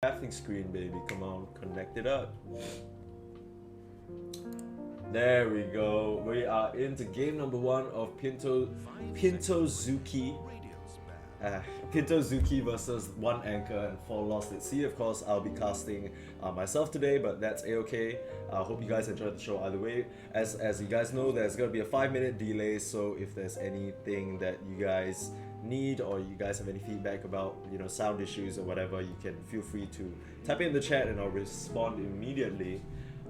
Crafting screen, baby. Come on, connect it up. There we go. We are into game number 1 of PintxoZeuchy. PintxoZeuchy versus 1 anchor and 4 lost at sea. Of course, I'll be casting myself today, but that's a-okay. I hope you guys enjoyed the show either way. As you guys know, there's gonna be a 5-minute delay, so if there's anything that you guys need or you guys have any feedback about, you know, sound issues or whatever, you can feel free to type it in the chat and I'll respond immediately.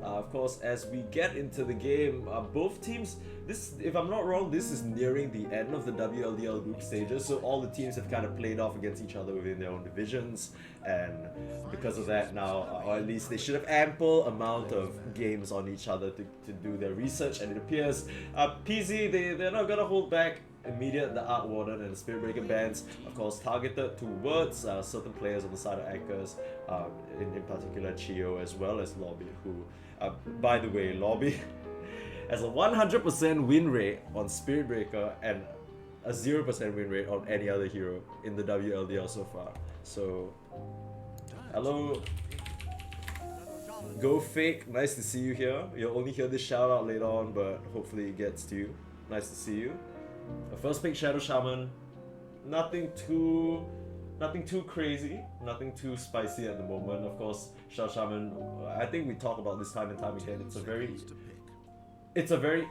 Of course, as we get into the game, both teams, if I'm not wrong, this is nearing the end of the WLDL group stages, so all the teams have kind of played off against each other within their own divisions, and because of that now, or at least they should have ample amount of games on each other to do their research, and it appears PZ, they're not gonna hold back. Immediate, the Art Warden and the Spirit Breaker bans, of course, targeted towards certain players on the side of Anchors, in particular Chio as well as Lobby, who, by the way, Lobby has a 100% win rate on Spirit Breaker and a 0% win rate on any other hero in the WLDL so far. So, hello, Go Fake, nice to see you here. You'll only hear this shout out later on, but hopefully it gets to you. Nice to see you. First pick Shadow Shaman, nothing too crazy, nothing too spicy at the moment. Of course, Shadow Shaman, I think we talk about this time and time again. It's a very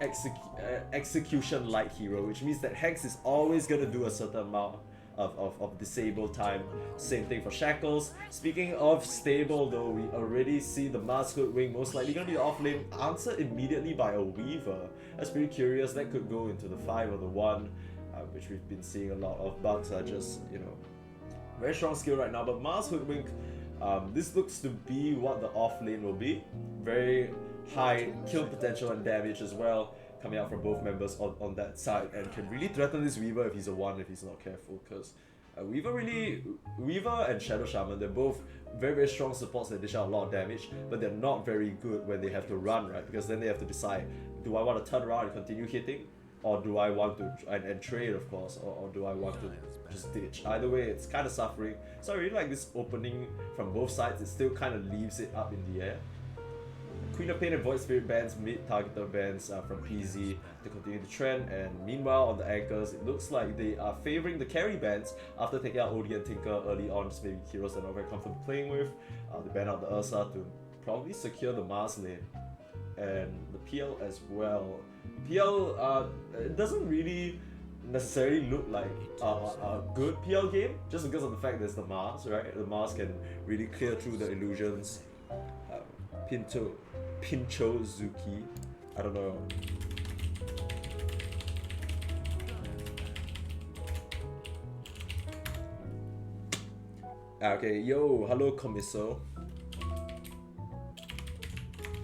execution light hero, which means that Hex is always gonna do a certain amount of disable time. Same thing for Shackles. Speaking of stable though, we already see the Mars Hoodwink most likely gonna be off lane, answered immediately by a Weaver. That's pretty curious. That could go into the 5 or the 1, which we've been seeing a lot of. Bugs are just, you know, very strong skill right now. But Mars Hoodwink, this looks to be what the off lane will be. Very high kill potential and damage as well, coming out from both members on that side, and can really threaten this Weaver if he's a 1 if he's not careful, because Weaver and Shadow Shaman, they're both very strong supports that dish out a lot of damage, but they're not very good when they have to run, right? Because then they have to decide, do I want to turn around and continue hitting, or do I want to and trade, of course, or do I want to just ditch? Either way, it's kind of suffering. So I really like this opening from both sides. It still kind of leaves it up in the air. Queen of Pain and Void Spirit bans, mid-targeter bans from PZ to continue the trend, and meanwhile on the Anchors, it looks like they are favouring the carry bans after taking out Odie and Tinker early on, just maybe heroes they're not very comfortable playing with. They ban out the Ursa to probably secure the Mars lane, and the PL as well. PL, it doesn't really necessarily look like a good PL game, just because of the fact there's the Mars, right? The Mars can really clear through the illusions. PintxoZeuchy, I don't know. Okay, yo, hello Commisso.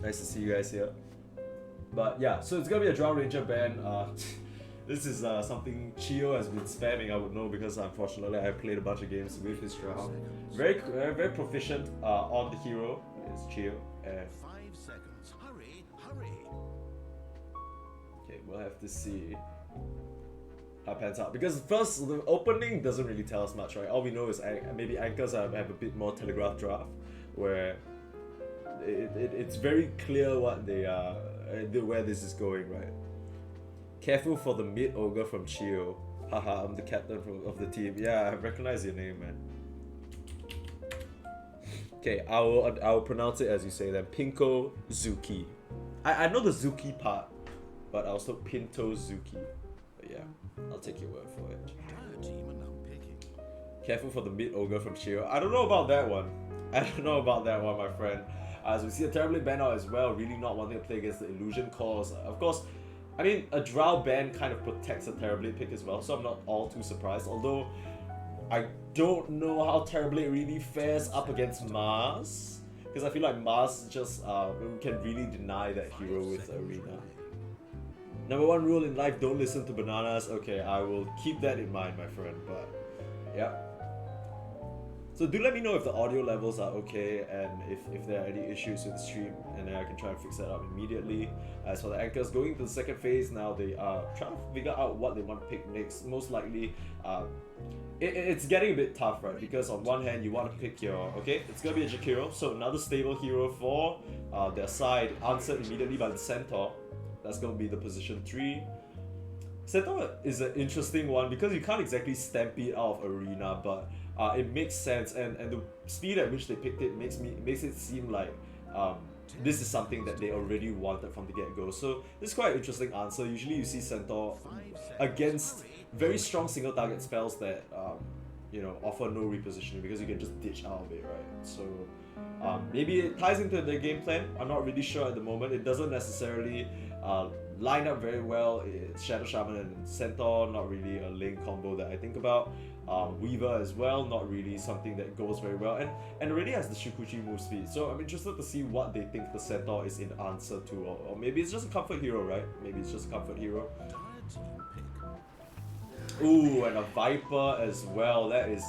Nice to see you guys here. But yeah, so it's gonna be a Drow Ranger ban. This is something Chio has been spamming, I would know, because unfortunately I played a bunch of games with his Drow. Very proficient on the hero is Chio. 5 seconds. Hurry. Okay, we'll have to see how it pans out. Because first, the opening doesn't really tell us much, right? All we know is maybe Anchors have a bit more telegraph draft, where it's very clear what they are, where this is going, right? Careful for the mid ogre from Chio. Haha, I'm the captain of the team. Yeah, I recognize your name, man. Okay, I will pronounce it as you say then. PintxoZeuchy. I know the Zuki part, but I'll still PintxoZeuchy. But yeah, I'll take your word for it. Careful for the mid ogre from Chio. I don't know about that one. My friend. As we see a Terribly ban out as well, really not wanting to play against the Illusion Cause. Of course, I mean, a Drow ban kind of protects a Terribly pick as well, so I'm not all too surprised. Although, I don't know how Terribly really fares up against Mars, because I feel like Mars just can really deny that hero with Arena. Number 1 rule in life, don't listen to bananas. Okay, I will keep that in mind, my friend, but yeah. So do let me know if the audio levels are okay and if there are any issues with the stream, and then I can try and fix that up immediately. As for the anchors, going to the second phase now, they are trying to figure out what they want to pick next. Most likely, it's getting a bit tough, right? Because on one hand, you want to pick your, okay, it's going to be a Jakiro, so another stable hero for their side, answered immediately by the Centaur. That's going to be the position 3. Centaur is an interesting one because you can't exactly stampede out of Arena, but it makes sense, and the speed at which they picked it makes it seem like this is something that they already wanted from the get-go. So this is quite an interesting answer. Usually you see Centaur against very strong single target spells that you know, offer no repositioning because you can just ditch out of it, right? So maybe it ties into the game plan. I'm not really sure at the moment. It doesn't necessarily line up very well. It's Shadow Shaman and Centaur, not really a lane combo that I think about. Weaver as well, not really something that goes very well, and already has the Shukuchi move speed. So I'm interested to see what they think the Centaur is in answer to, or maybe it's just a comfort hero, right? Maybe it's just a comfort hero. Ooh, and a Viper as well. That is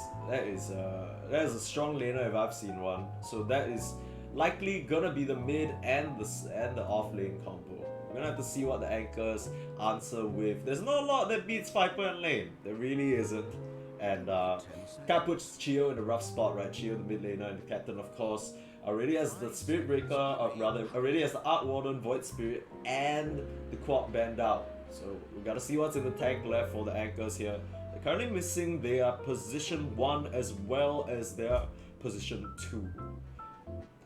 a strong laner if I've seen one. So that is likely gonna be the mid and the off lane combo. We're gonna have to see what the anchors answer with. There's not a lot that beats Viper in lane. There really isn't. And Cat puts Chio in a rough spot, right? Chio, the mid laner, and the captain, of course, already has the Spirit Breaker, or rather, already has the Arc Warden, Void Spirit, and the Quad banned out. So we gotta see what's in the tank left for the anchors here. They're currently missing their position 1 as well as their position 2.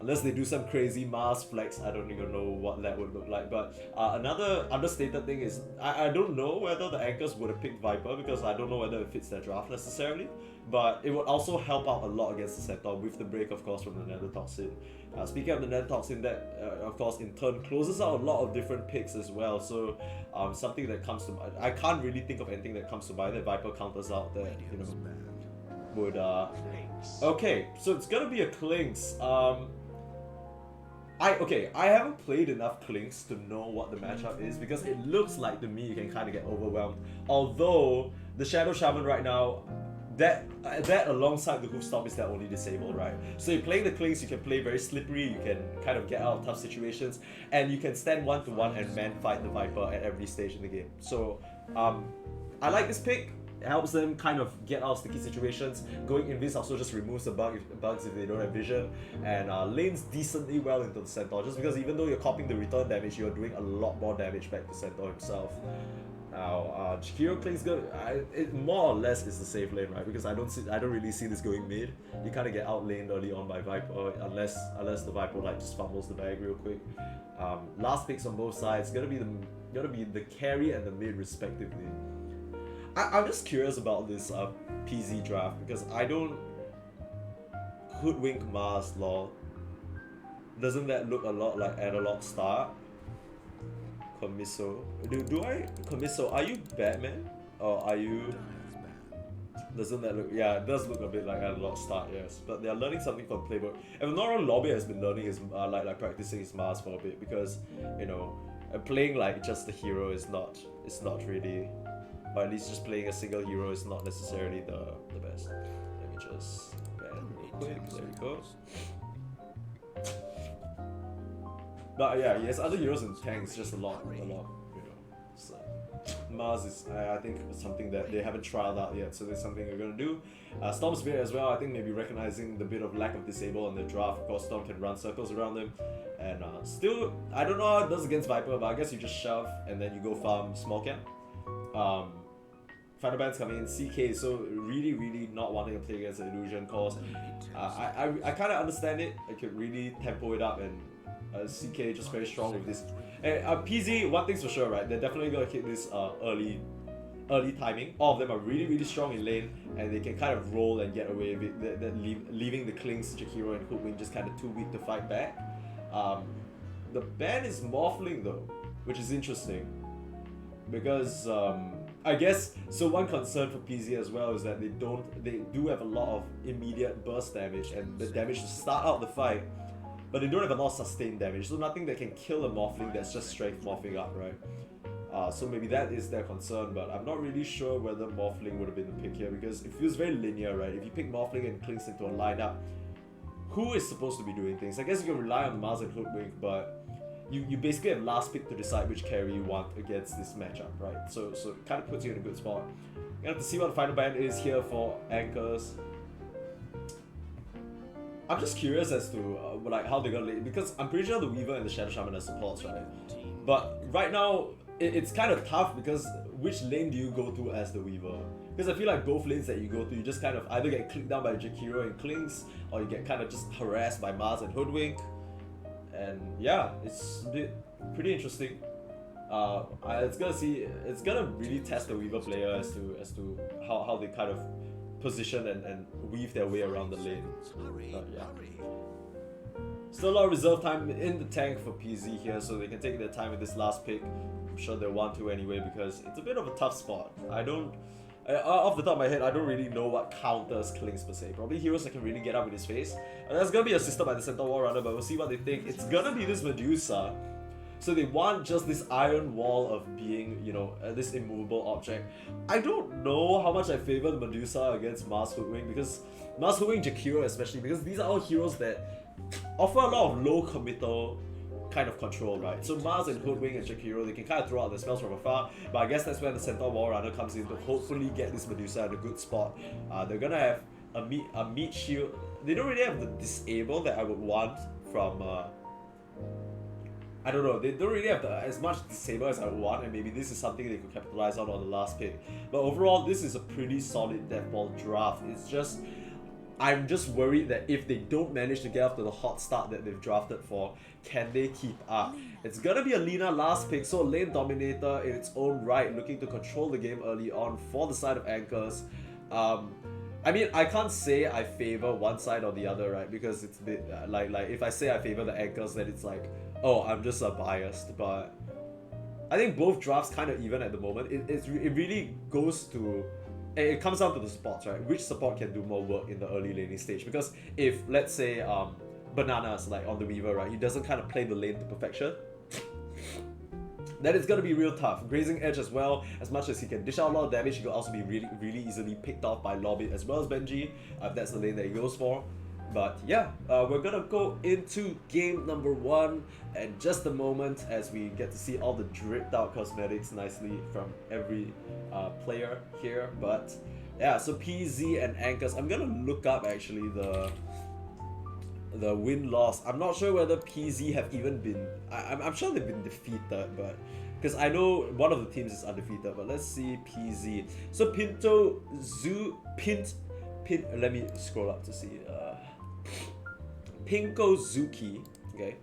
Unless they do some crazy Mars flex, I don't even know what that would look like. But another understated thing is, I don't know whether the anchors would have picked Viper because I don't know whether it fits their draft necessarily. But it would also help out a lot against the Centaur with the break, of course, from the Nether Toxin. Speaking of the Nether Toxin, that of course in turn closes out a lot of different picks as well. So something that comes to mind, I can't really think of anything that comes to mind that Viper counters out that, you know, would okay, so it's gonna be a Clinks. I haven't played enough Clinks to know what the matchup is because it looks like to me you can kind of get overwhelmed. Although the Shadow Shaman right now, that alongside the Hoofstomp is their only disable, right? So you're playing the Clinks, you can play very slippery, you can kind of get out of tough situations, and you can stand 1-to-1 and man fight the Viper at every stage in the game. So I like this pick. It helps them kind of get out of sticky situations. Going Invis also just removes the bugs if they don't have vision, and lanes decently well into the Centaur, just because even though you're copying the return damage, you're doing a lot more damage back to Centaur himself. Now, Jakiro Clink's good. It more or less is the safe lane, right? Because I don't really see this going mid. You kind of get outlaned early on by Viper, unless the Viper like just fumbles the bag real quick. Last picks on both sides gonna be the carry and the mid respectively. I'm just curious about this PZ draft because I don't hoodwink Mars lol. Doesn't that look a lot like Analog Star? Commisso. Commisso, are you Batman? Or are you... Doesn't that look... Yeah, it does look a bit like Analog Star, yes. But they are learning something from Playbook. If I'm not wrong, Lobby has been learning his, like practicing his Mars for a bit because, you know, playing like just the hero is not really... Or at least just playing a single hero is not necessarily the best. Let me just ban real quick. There we go. But yeah, he has other heroes and tanks, just a lot, you know. So Mars is, I think, something that they haven't trialed out yet, so that's something we're gonna do. Storm Spirit as well, I think maybe recognizing the bit of lack of disable on the draft. Of course, Storm can run circles around them. And still, I don't know how it does against Viper, but I guess you just shove and then you go farm small camp. Final Band's coming in, CK, so really not wanting to play against the Illusion cause. I kind of understand it. I could really tempo it up, and CK just very strong with this. And PZ, one thing's for sure, right? They're definitely gonna hit this early timing. All of them are really strong in lane, and they can kind of roll and get away with it, leaving the Clinks, Jakiro, and Hoodwink just kind of too weak to fight back. The ban is Morphling though, which is interesting because I guess so. One concern for PZ as well is that they do have a lot of immediate burst damage and the damage to start out the fight, but they don't have a lot of sustained damage. So nothing that can kill a Morphling that's just strength morphing up, right? So maybe that is their concern, but I'm not really sure whether Morphling would have been the pick here because it feels very linear, right? If you pick Morphling and Klinks into a lineup, who is supposed to be doing things? I guess you can rely on Mars and Hoodwink, but you basically have last pick to decide which carry you want against this matchup, right? So it kind of puts you in a good spot. You have to see what the final ban is here for Anchors. I'm just curious as to like how they're gonna lay, because I'm pretty sure the Weaver and the Shadow Shaman are supports, right? But right now it's kind of tough because which lane do you go to as the Weaver? Because I feel like both lanes that you go to, you just kind of either get clicked down by Jakiro and Klinks, or you get kind of just harassed by Mars and Hoodwink. And yeah, it's pretty interesting. It's gonna really test the Weaver player as to how they kind of position and weave their way around the lane. Yeah. Still a lot of reserve time in the tank for PZ here, so they can take their time with this last pick. I'm sure they'll want to anyway because it's a bit of a tough spot. Off the top of my head, I don't really know what counters Klinks per se. Probably heroes that can really get up in his face. And that's gonna be assisted by the Centaur Wall Runner, but we'll see what they think. It's gonna be this Medusa. So they want just this iron wall of being, you know, this immovable object. I don't know how much I favor the Medusa against Mars Hoodwink because Mars Hoodwink, Jakiro especially, because these are all heroes that offer a lot of low committal kind of control, right? So Mars and Hoodwink and Jakiro, they can kind of throw out the spells from afar, but I guess that's where the Centaur Wall Runner comes in to hopefully get this Medusa in a good spot. They're gonna have a meat shield. They don't really have the disable that I would want from I don't know, they don't really have as much disable as I would want, and maybe this is something they could capitalize on the last pick. But overall, this is a pretty solid death ball draft. It's just, I'm just worried that if they don't manage to get off to the hot start that they've drafted for, can they keep up? It's gonna be a Lina last pick, so a lane dominator in its own right, looking to control the game early on for the side of Anchors. I mean, I can't say I favor one side or the other, right? Because it's a bit like if I say I favor the Anchors, then it's like, oh, I'm just biased. But I think both drafts kind of even at the moment. It really goes to, it comes down to the supports, right? Which support can do more work in the early laning stage? Because if, let's say, Bananas, like on the Weaver, right, he doesn't kind of play the lane to perfection, then it's gonna be real tough. Grazing Edge as well, as much as he can dish out a lot of damage, he could also be really easily picked off by Lobbit as well as Benji, if that's the lane that he goes for. But yeah, we're gonna go into game number 1 in just a moment as we get to see all the dripped out cosmetics nicely from every player here. But yeah, so PZ and Anchors, I'm gonna look up actually the win-loss. I'm not sure whether PZ have even been, I'm sure they've been defeated, but because I know one of the teams is undefeated, but let's see PZ. So let me scroll up to see. PintxoZeuchy, okay?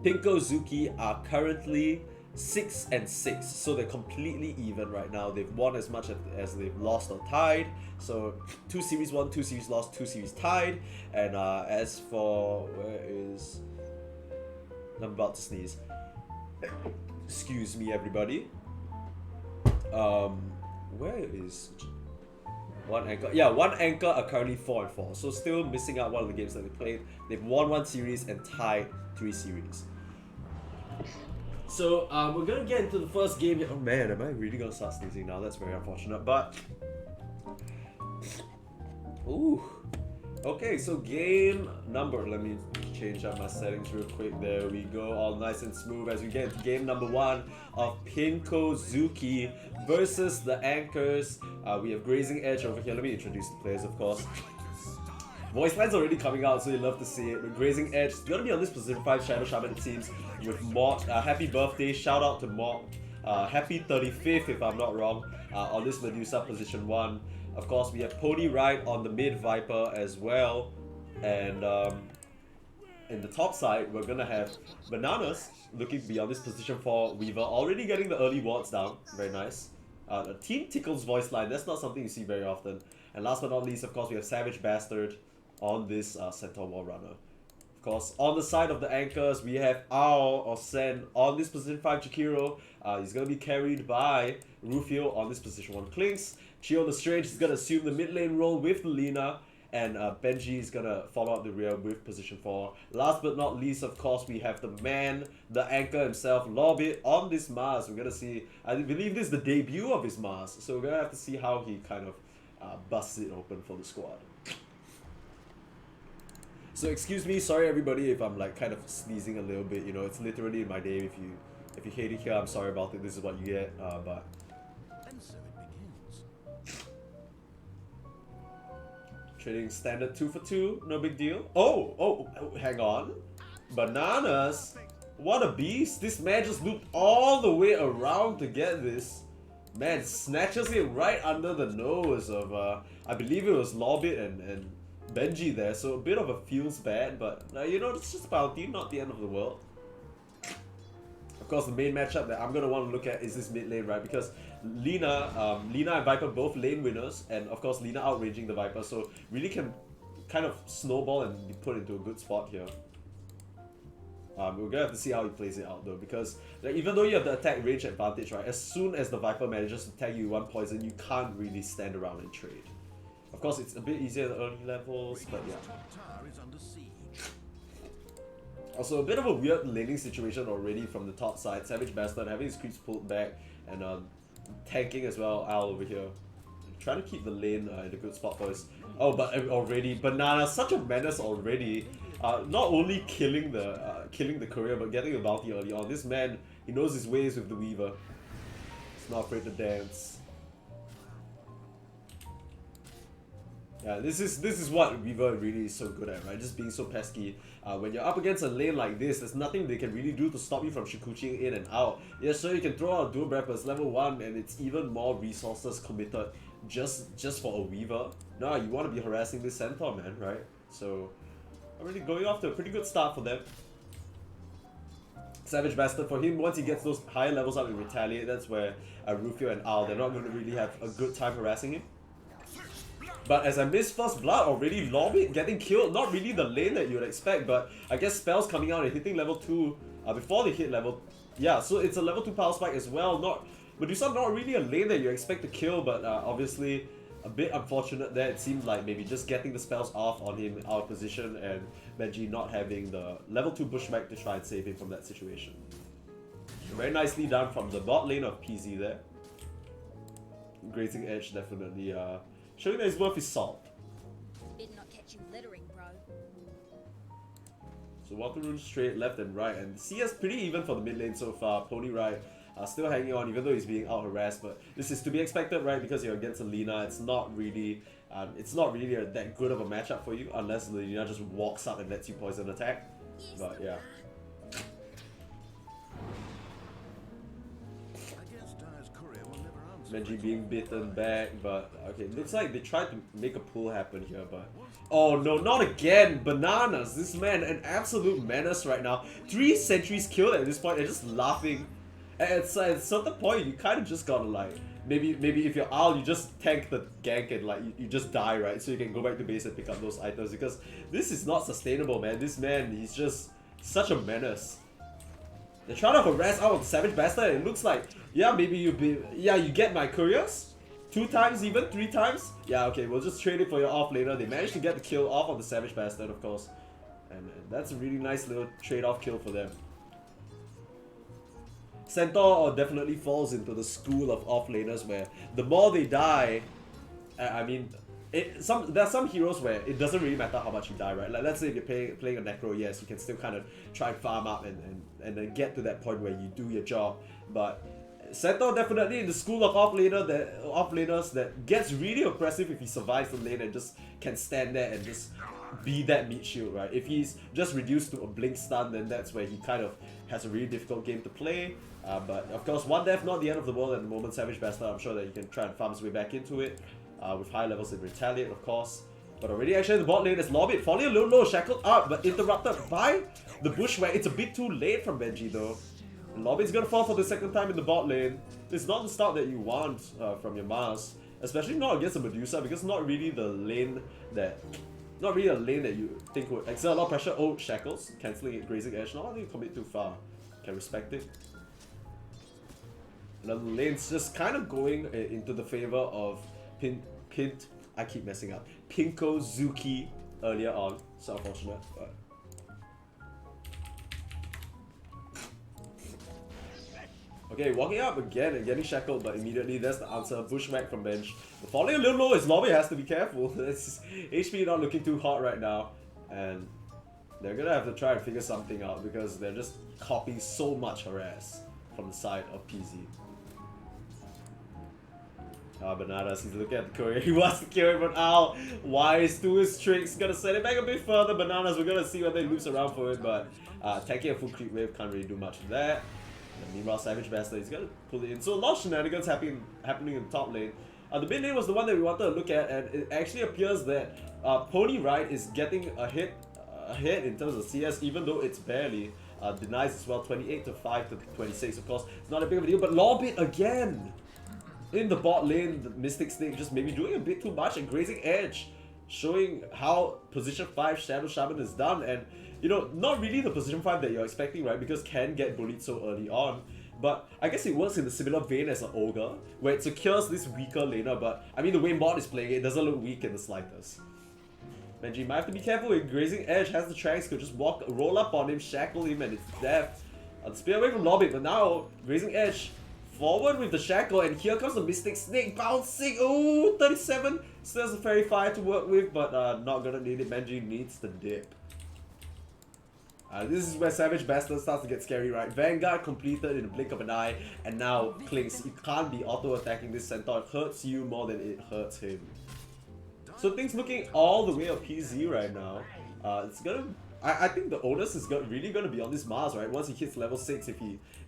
PintxoZeuchy are currently 6-6, so they're completely even right now. They've won as much as they've lost or tied. So 2 series won, 2 series lost, 2 series tied. And as for I'm about to sneeze. Excuse me, everybody. Where is one Anchor? Yeah, one Anchor are currently 4-4, so still missing out one of the games that they played. They've won 1 series and tied 3 series. So we're gonna get into the first game here. Oh man, am I really gonna start sneezing now? That's very unfortunate, but ooh. Okay, so game number, let me change up my settings real quick. There we go, all nice and smooth as we get into game number 1 of PintxoZeuchy versus the Anchors. We have Grazing Edge over here. Let me introduce the players, of course. Voice line's already coming out, so you love to see it. With Grazing Edge, it's gonna be on this position 5 Shadow Shaman, it seems, with Mort. Happy birthday, shout out to Mort. Happy 35th, if I'm not wrong, on this Medusa position 1. Of course, we have Pony Ride on the mid Viper as well. And in the top side, we're gonna have Bananas looking beyond this position 4 Weaver, already getting the early wards down. Very nice. Team Tickle's voice line, that's not something you see very often. And last but not least, of course, we have Savage Bastard on this Centaur Wall Runner. Of course, on the side of the Anchors, we have Ao or Sen on this position 5 Jakiro. He's going to be carried by Rufio on this position 1 Klinks. Chio the Strange is going to assume the mid lane role with the Lina. and Benji is gonna follow up the rear with position 4. Last but not least, of course, we have the man, the anchor himself, Lorbit, on this Mars. We're gonna see, I believe this is the debut of his Mars, so we're gonna have to see how he kind of busts it open for the squad. So excuse me, sorry everybody if I'm like kind of sneezing a little bit, you know, it's literally in my day. If you hate it here, I'm sorry about it, this is what you get, but... And so it begins. Trading standard 2 for 2, no big deal. Oh, hang on. Bananas, what a beast. This man just looped all the way around to get this. Man, snatches it right under the nose of, I believe it was Lorbit and Benji there, so a bit of a feels bad, but you know, it's just bounty, not the end of the world. Of course, the main matchup that I'm gonna want to look at is this mid lane, right? Because Lina and Viper both lane winners, and of course Lina outranging the Viper, so really can kind of snowball and be put into a good spot here. We're gonna have to see how he plays it out though, because like, even though you have the attack range advantage, right? As soon as the Viper manages to tag you one poison, you can't really stand around and trade. Of course, it's a bit easier at early levels, but yeah. Top tower is under siege. Also, a bit of a weird laning situation already from the top side. Savage Bastard having his creeps pulled back and tanking as well. Al over here, trying to keep the lane in a good spot for us. Oh, but already Banana, such a menace already. Not only killing the courier, but getting a bounty early on. This man, he knows his ways with the Weaver. He's not afraid to dance. Yeah, this is what Weaver really is so good at, right? Just being so pesky. When you're up against a lane like this, there's nothing they can really do to stop you from Shikuchiing in and out. Yeah, sure, you can throw out Dual Breath, but it's level 1 and it's even more resources committed just for a Weaver. No, you want to be harassing this Centaur, man, right? So, already going off to a pretty good start for them. Savage Bastard, for him, once he gets those higher levels up in Retaliate, that's where Rufio and Al, they're not going to really have a good time harassing him. But as I missed First Blood already, Lorbit getting killed, not really the lane that you would expect, but I guess spells coming out and hitting level 2 before they hit level... Yeah, so it's a level 2 power spike as well. Medusa not really a lane that you expect to kill, but obviously a bit unfortunate there. It seems like maybe just getting the spells off on him out of position and Benji not having the level 2 pushback to try and save him from that situation. Very nicely done from the bot lane of PZ there. Grazing Edge definitely showing that he's worth his salt. Did not catch you littering, bro. So Water Rune straight, left and right, and CS pretty even for the mid lane so far. Pony Ride still hanging on even though he's being out harassed, but this is to be expected, right? Because you're against a Lina, it's not really that good of a matchup for you unless Lina just walks up and lets you poison attack. But yeah. Benji being bitten back, but okay, looks like they tried to make a pull happen here, but oh no, not again! Bananas! This man, an absolute menace right now. 3 sentries killed at this point, and just laughing. At a certain point, you kind of just gotta like, maybe if you're Al, you just tank the gank and like, you just die, right? So you can go back to base and pick up those items, because this is not sustainable, man. This man, he's just such a menace. They're trying to harass out the Savage Bastard, and it looks like, yeah, maybe you get my couriers? 2 times even? 3 times? Yeah, okay, we'll just trade it for your off laner. They managed to get the kill off of the Savage Bastard, of course. And that's a really nice little trade-off kill for them. Centaur definitely falls into the school of off-laners where the more they die, I mean, there are some heroes where it doesn't really matter how much you die, right? Like, let's say if you're playing a Necro, yes, you can still kind of try and farm up and then get to that point where you do your job. But Centaur definitely in the school of off-laners that gets really oppressive if he survives the lane and just can stand there and just be that meat shield, right? If he's just reduced to a blink stun, then that's where he kind of has a really difficult game to play. But of course, 1 death, not the end of the world at the moment. Savage Bastard, I'm sure that he can try and farm his way back into it. With high levels in Retaliate, of course. But already actually in the bot lane is Lorbit falling a little low, shackled up, but interrupted by the bush where it's a bit too late from Benji though. And Lorbit's gonna fall for the 2nd time in the bot lane. It's not the start that you want from your Mars. Especially not against a Medusa, because not really a lane that you think would exert a lot of pressure. Oh, shackles, cancelling it, grazing edge. Not letting it commit too far. Can respect it. And then the lane's just kind of going into the favor of PintxoZeuchy earlier on. So unfortunate, but... Okay, walking up again and getting shackled, but immediately there's the answer. Bushwhack from bench. But falling a little low, his lobby has to be careful. It's HP not looking too hot right now. And they're gonna have to try and figure something out because they're just copying so much harass from the side of PZ. Bananas, he's looking at the courier. He wants to kill him, but Al, wise to his tricks, gonna send it back a bit further. Bananas, we're gonna see whether he loops around for it, but taking a full creep wave can't really do much of that. And meanwhile, Savage Bastard, he's gonna pull it in. So a lot of shenanigans happening in the top lane. The mid lane was the one that we wanted to look at, and it actually appears that Pony Ride is getting ahead in terms of CS, even though it's barely. Denies as well, 28 to 5 to 26. Of course, it's not a big of a deal, but Lorbit again in the bot lane. The Mystic Snake just maybe doing a bit too much, and Grazing Edge showing how position 5 Shadow Shaman is done. And you know, not really the position 5 that you're expecting, right? Because can get bullied so early on. But I guess it works in a similar vein as an Ogre, where it secures this weaker laner. But I mean, the way Mod is playing it doesn't look weak in the slightest. Benji might have to be careful with Grazing Edge. Has the Tranks, could just roll up on him, shackle him, and it's death. Spear away from Lorbit, but now Grazing Edge forward with the shackle, and here comes the Mystic Snake bouncing. Oh, 37. Still has a Fairy Fire to work with, but not gonna need it. Benji needs the dip. This is where Savage Bastard starts to get scary, right? Vanguard completed in a blink of an eye, and now Clinks. You can't be auto-attacking this Centaur. It hurts you more than it hurts him. So things looking all the way up PZ right now. It's gonna... I think the onus is really gonna be on this Mars, right? Once he hits level 6,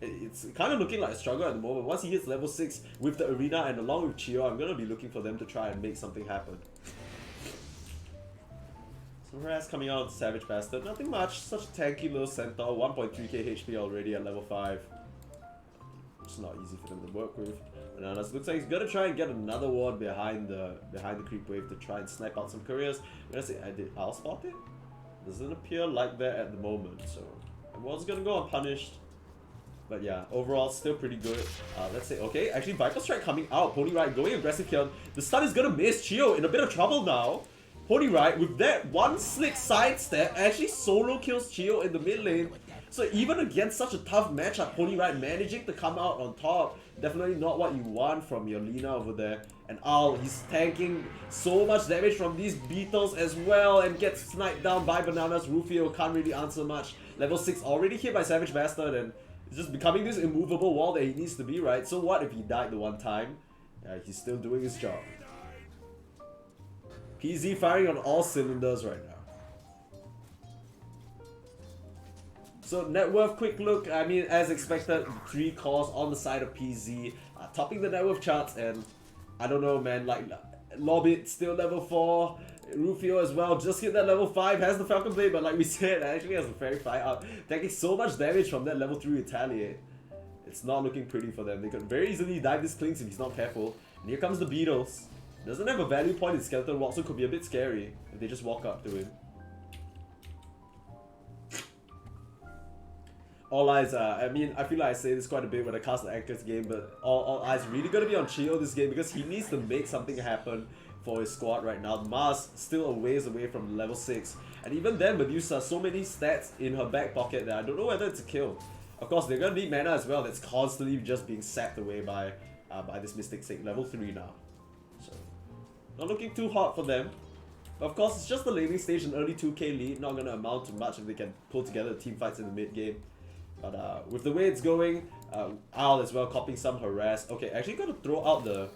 it's kind of looking like a struggle at the moment. Once he hits level 6 with the arena and along with Chio, I'm gonna be looking for them to try and make something happen. So harass coming out, Savage Bastard. Nothing much, such a tanky little Centaur, 1.3k HP already at level 5. It's not easy for them to work with. Bananas looks like he's gonna try and get another ward behind the creep wave to try and snipe out some couriers. I'm gonna say, I'll spot it? Doesn't appear like that at the moment, so the ward's gonna go unpunished. But yeah, overall still pretty good. Let's say, okay, actually Viper Strike coming out. Pony Ride going aggressive here. The stun is gonna miss. Chio in a bit of trouble now. Pony Ride with that one slick sidestep actually solo kills Chio in the mid lane. So even against such a tough matchup, Pony Ride managing to come out on top. Definitely not what you want from your Lina over there. And Al, he's tanking so much damage from these beetles as well and gets sniped down by Bananas. Rufio can't really answer much. Level 6 already hit by Savage Bastard, and it's just becoming this immovable wall that he needs to be, right? So what if he died the one time? He's still doing his job. PZ firing on all cylinders right now. So net worth, quick look. I mean, as expected, 3 calls on the side of PZ, topping the net worth charts. And I don't know, man, like Lorbit still level 4, Rufio as well, just hit that level 5, has the Falcon Blade, but like we said, actually has a Fairy Fire up, taking so much damage from that level 3 Retaliate. It's not looking pretty for them. They could very easily dive this Clinks if he's not careful. And here comes the Beetles. Doesn't have a value point in Skeleton Walk, so could be a bit scary if they just walk up to him. All eyes I mean, I feel like I say this quite a bit when I cast the Anchors game, but all eyes really gonna be on Chio this game because he needs to make something happen for his squad right now. Mars still a ways away from level 6, and even then Medusa, so many stats in her back pocket that I don't know whether it's a kill. Of course, they're gonna need mana as well that's constantly just being sapped away by this Mystic Snake, level 3 now. So, not looking too hot for them. But of course, it's just the laning stage, an early 2k lead, not gonna amount to much if they can pull together team fights in the mid game. But with the way it's going, Al as well copying some harass. Okay, actually gotta throw out the...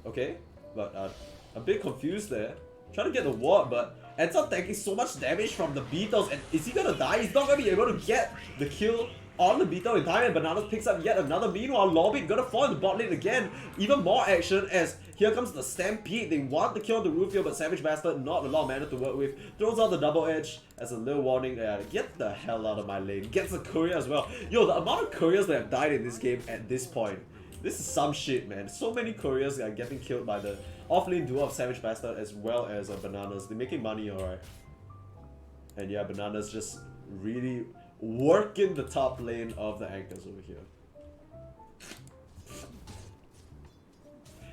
Okay, but a bit confused there. Trying to get the ward, but ends up taking so much damage from the Beetles. And is he gonna die? He's not gonna be able to get the kill on the Beetle in time, and Bananas picks up yet another. Meanwhile, Lorbit gonna fall in the bot lane again. Even more action as here comes the Stampede. They want to kill the Rufio, but Savage Bastard, not a lot of mana to work with. Throws out the double edge as a little warning. Get the hell out of my lane. Gets a courier as well. Yo, the amount of couriers that have died in this game at this point. This is some shit, man. So many couriers are getting killed by the off-lane duo of Savage Bastard as well as Bananas. They're making money, alright. And yeah, Bananas just really working the top lane of the Anchors over here.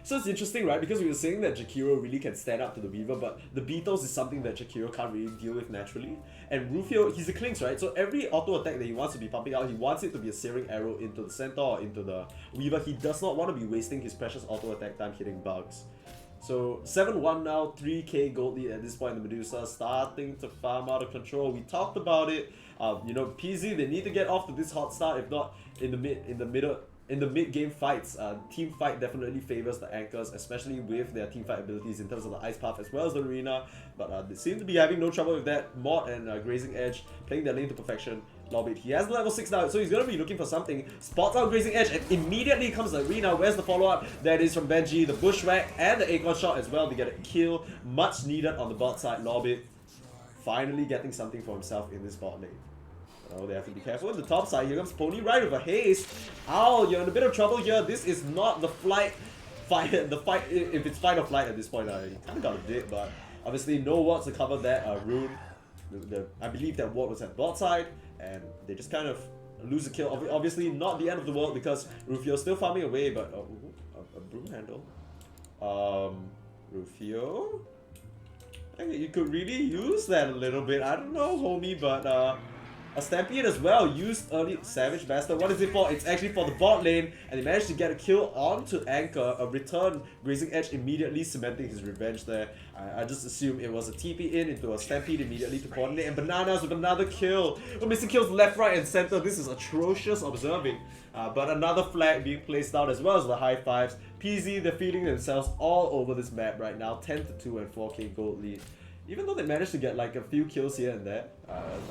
So it's interesting, right? Because we were saying that Jakiro really can stand up to the Weaver, but the Beetles is something that Jakiro can't really deal with naturally. And Rufio, he's a Clinks, right? So every auto attack that he wants to be pumping out, he wants it to be a searing arrow into the center or into the Weaver. He does not want to be wasting his precious auto attack time hitting bugs. So 7-1 now, 3k gold lead at this point. The Medusa starting to farm out of control. We talked about it. You know, PZ, they need to get off to this hot start. If not, in the mid game fights, team fight definitely favors the anchors, especially with their team fight abilities in terms of the ice path as well as the arena. But they seem to be having no trouble with that. Mod and Grazing Edge playing their lane to perfection. Lobbit, he has the level 6 now, so he's gonna be looking for something. Spots out Grazing Edge, and immediately comes the arena. Where's the follow-up? That is from Benji, the Bushwhack, and the Acorn Shot as well to get a kill. Much needed on the bot side. Lobbit finally getting something for himself in this bot lane. Oh, they have to be careful. On the top side, here comes Pony right with a haste. Ow, you're in a bit of trouble here. This is not the fight. If it's fight or flight at this point, you kind of got a dip, but obviously no wards to cover that rune. I believe that ward was at bot side, and they just kind of lose a kill. Obviously not the end of the world because Rufio's still farming away, but a broom handle. Rufio? I mean, you could really use that a little bit. I don't know, homie, but a Stampede as well, used early. Savage Bastard, what is it for? It's actually for the bot lane, and they managed to get a kill onto Anchor, a return. Grazing Edge immediately cementing his revenge there. I just assume it was a TP in into a Stampede immediately to coordinate, and Bananas with another kill. We're missing kills left, right, and center. This is atrocious observing. But another flag being placed out as well as the high fives. PZ, they're feeding themselves all over this map right now. 10-2 and 4k gold lead. Even though they managed to get like a few kills here and there,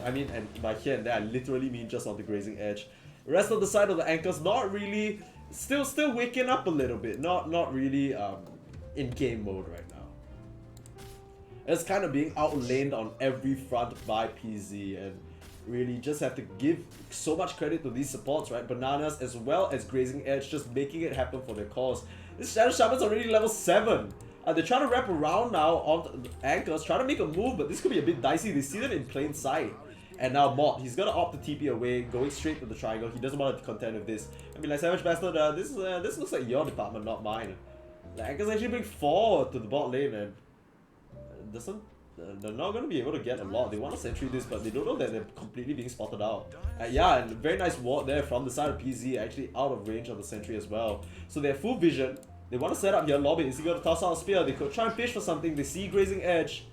I mean, and by here and there, I literally mean just on the Grazing Edge. The rest of the side of the anchors, not really, still waking up a little bit, not really in game mode right now. It's kind of being outlaned on every front by PZ, and really just have to give so much credit to these supports, right? Bananas as well as Grazing Edge, just making it happen for their cause. This Shadow Shaman's already level 7. They're trying to wrap around now on the anchors, trying to make a move, but this could be a bit dicey. They see them in plain sight. And now Mod, he's gonna opt to TP away, going straight to the triangle. He doesn't want to contend with this. I mean, like, Savage Bastard, this looks like your department, not mine. The anchors actually bring 4 to the bot lane, and they're not gonna be able to get a lot. They want to sentry this, but they don't know that they're completely being spotted out. Yeah, and very nice ward there from the side of PZ, actually out of range of the sentry as well. So they have full vision. They want to set up here. Lobby, is he going to toss out a spear? They could try and fish for something. They see Grazing Edge.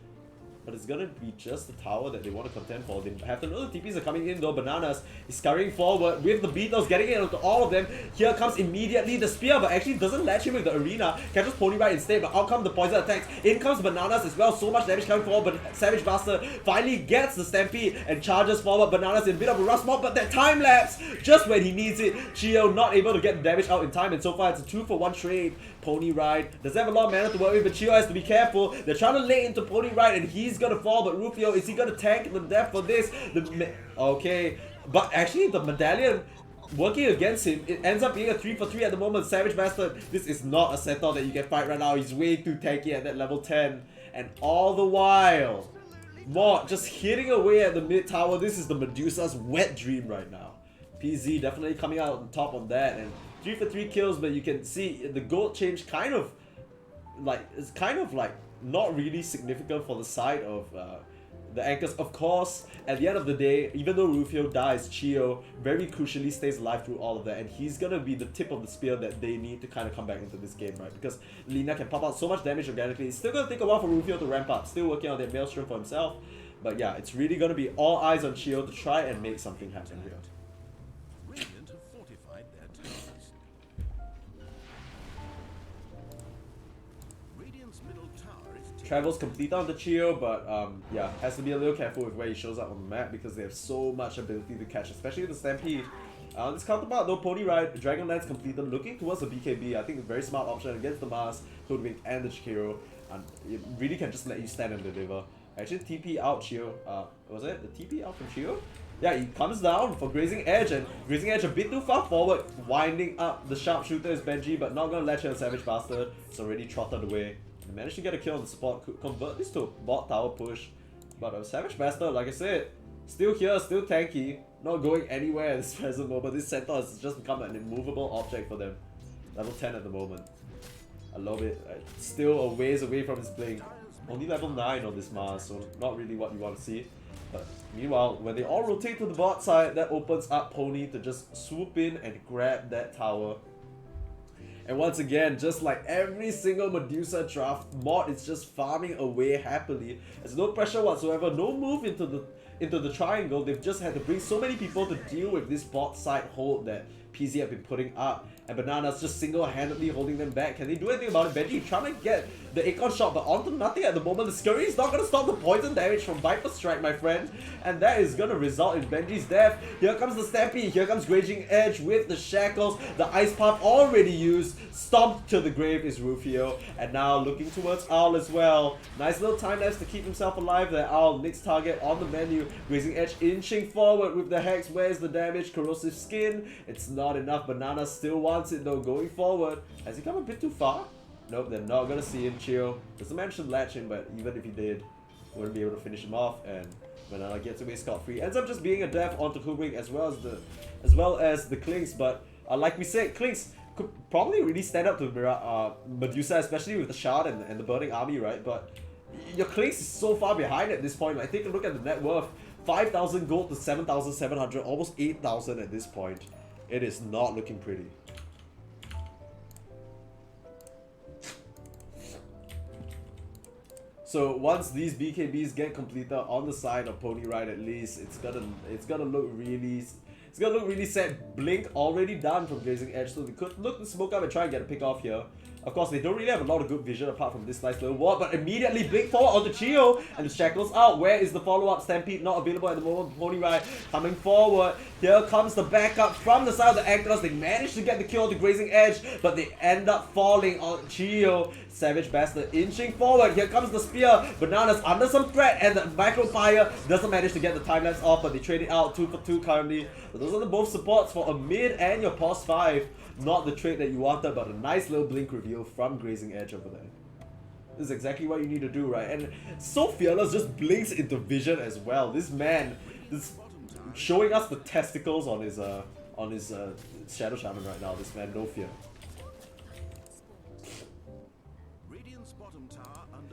But it's gonna be just the tower that they want to contend for. They have to know the TPs are coming in though. Bananas is scurrying forward with the Beatles, getting it onto all of them. Here comes immediately the spear, but actually doesn't latch him with the arena. Catches Pony right instead, but out come the poison attacks. In comes Bananas as well. So much damage coming forward, but Savage Bastard finally gets the Stampede and charges forward. Bananas in a bit of a rush mod, but that time lapse just when he needs it. Chio not able to get the damage out in time, and so far it's a 2-for-1 trade. Pony Ride doesn't have a lot of mana to work with, but Chio has to be careful. They're trying to lay into Pony Ride, and he's gonna fall, but Rufio, is he gonna tank the death for this? Okay, but actually the medallion working against him, it ends up being a 3-for-3 at the moment. Savage Bastard, this is not a centaur that you can fight right now. He's way too tanky at that level 10. And all the while, Mod just hitting away at the mid tower. This is the Medusa's wet dream right now. PZ definitely coming out on top on that, and 3-for-3 kills, but you can see the gold change kind of like not really significant for the side of the anchors. Of course, at the end of the day, even though Rufio dies, Chio very crucially stays alive through all of that, and he's gonna be the tip of the spear that they need to kind of come back into this game, right? Because Lina can pop out so much damage organically. It's still gonna take a while for Rufio to ramp up, still working on that Maelstrom for himself. But yeah, it's really gonna be all eyes on Chio to try and make something happen here. Radiant have fortified their towers. Radiant's middle tower is Travels complete on the Chio, but yeah, has to be a little careful with where he shows up on the map because they have so much ability to catch, especially the Stampede. This counterpart though, Pony Ride, Dragonlance completed, looking towards the BKB. I think a very smart option against the Mars, Hoodwink, and the Chikiro. And it really can just let you stand and deliver. Actually, TP out Chio. Was it the TP out from Chio? Yeah, he comes down for Grazing Edge, and Grazing Edge a bit too far forward, winding up the Sharpshooter is Benji, but not gonna latch on Savage Bastard. It's already trotted away. They managed to get a kill on the spot, could convert this to a bot tower push. But Savage Bastard, like I said, still here, still tanky, not going anywhere at this present moment. This centaur has just become an immovable object for them. Level 10 at the moment. a little bit, still a ways away from his blink. Only level 9 on this Mars, so not really what you want to see. But meanwhile, when they all rotate to the bot side, that opens up Pony to just swoop in and grab that tower. And once again, just like every single Medusa draft, Mod is just farming away happily. There's no pressure whatsoever, no move into the triangle. They've just had to bring so many people to deal with this bot side hold that PZ have been putting up. And Banana's just single-handedly holding them back. Can they do anything about it? Benji trying to get the Acorn shot, but onto nothing at the moment. The Scurry is not going to stop the poison damage from Viper Strike, my friend. And that is going to result in Benji's death. Here comes the Stampede. Here comes Raging Edge with the Shackles. The Ice Pump already used. Stomped to the grave is Rufio. And now looking towards Owl as well. Nice little time lapse to keep himself alive there. Owl, next target on the menu. Raging Edge inching forward with the Hex. Where's the damage? Corrosive Skin. It's not enough. Banana still wants it though going forward. Has he come a bit too far? Nope, they're not gonna see him chill. Doesn't mention latch him, but even if he did, wouldn't be able to finish him off, and Banana gets away scot-free. Ends up just being a death onto Kubik as well as the Clinks, but like we said, Clinks could probably really stand up to Medusa, especially with the Shard and the Burning Army, right? But your Clinks is so far behind at this point. Like, take a look at the net worth. 5,000 gold to 7,700, almost 8,000 at this point. It is not looking pretty. So once these BKBs get completed on the side of Pony Ride, at least it's gonna look really sad. Blink already done from Blazing Edge, so they could look to smoke up and try and get a pick off here. Of course, they don't really have a lot of good vision apart from this nice little ward, but immediately blink forward onto Chio, and the Shackles out. Where is the follow-up? Stampede not available at the moment. Pony Ride coming forward. Here comes the backup from the side of the Anchors. They managed to get the kill to Grazing Edge, but they end up falling on Chio. Savage Bastard inching forward. Here comes the spear. Banana's under some threat, and the Micro Fire doesn't manage to get the time lapse off, but they trade it out 2 for 2 currently. So those are the both supports for a mid and your pos 5. Not the trade that you wanted, but a nice little blink reveal from Grazing Edge over there. This is exactly what you need to do, right? And so Fearless just blinks into vision as well. This man is showing us the testicles on his Shadow Shaman right now. This man, no fear.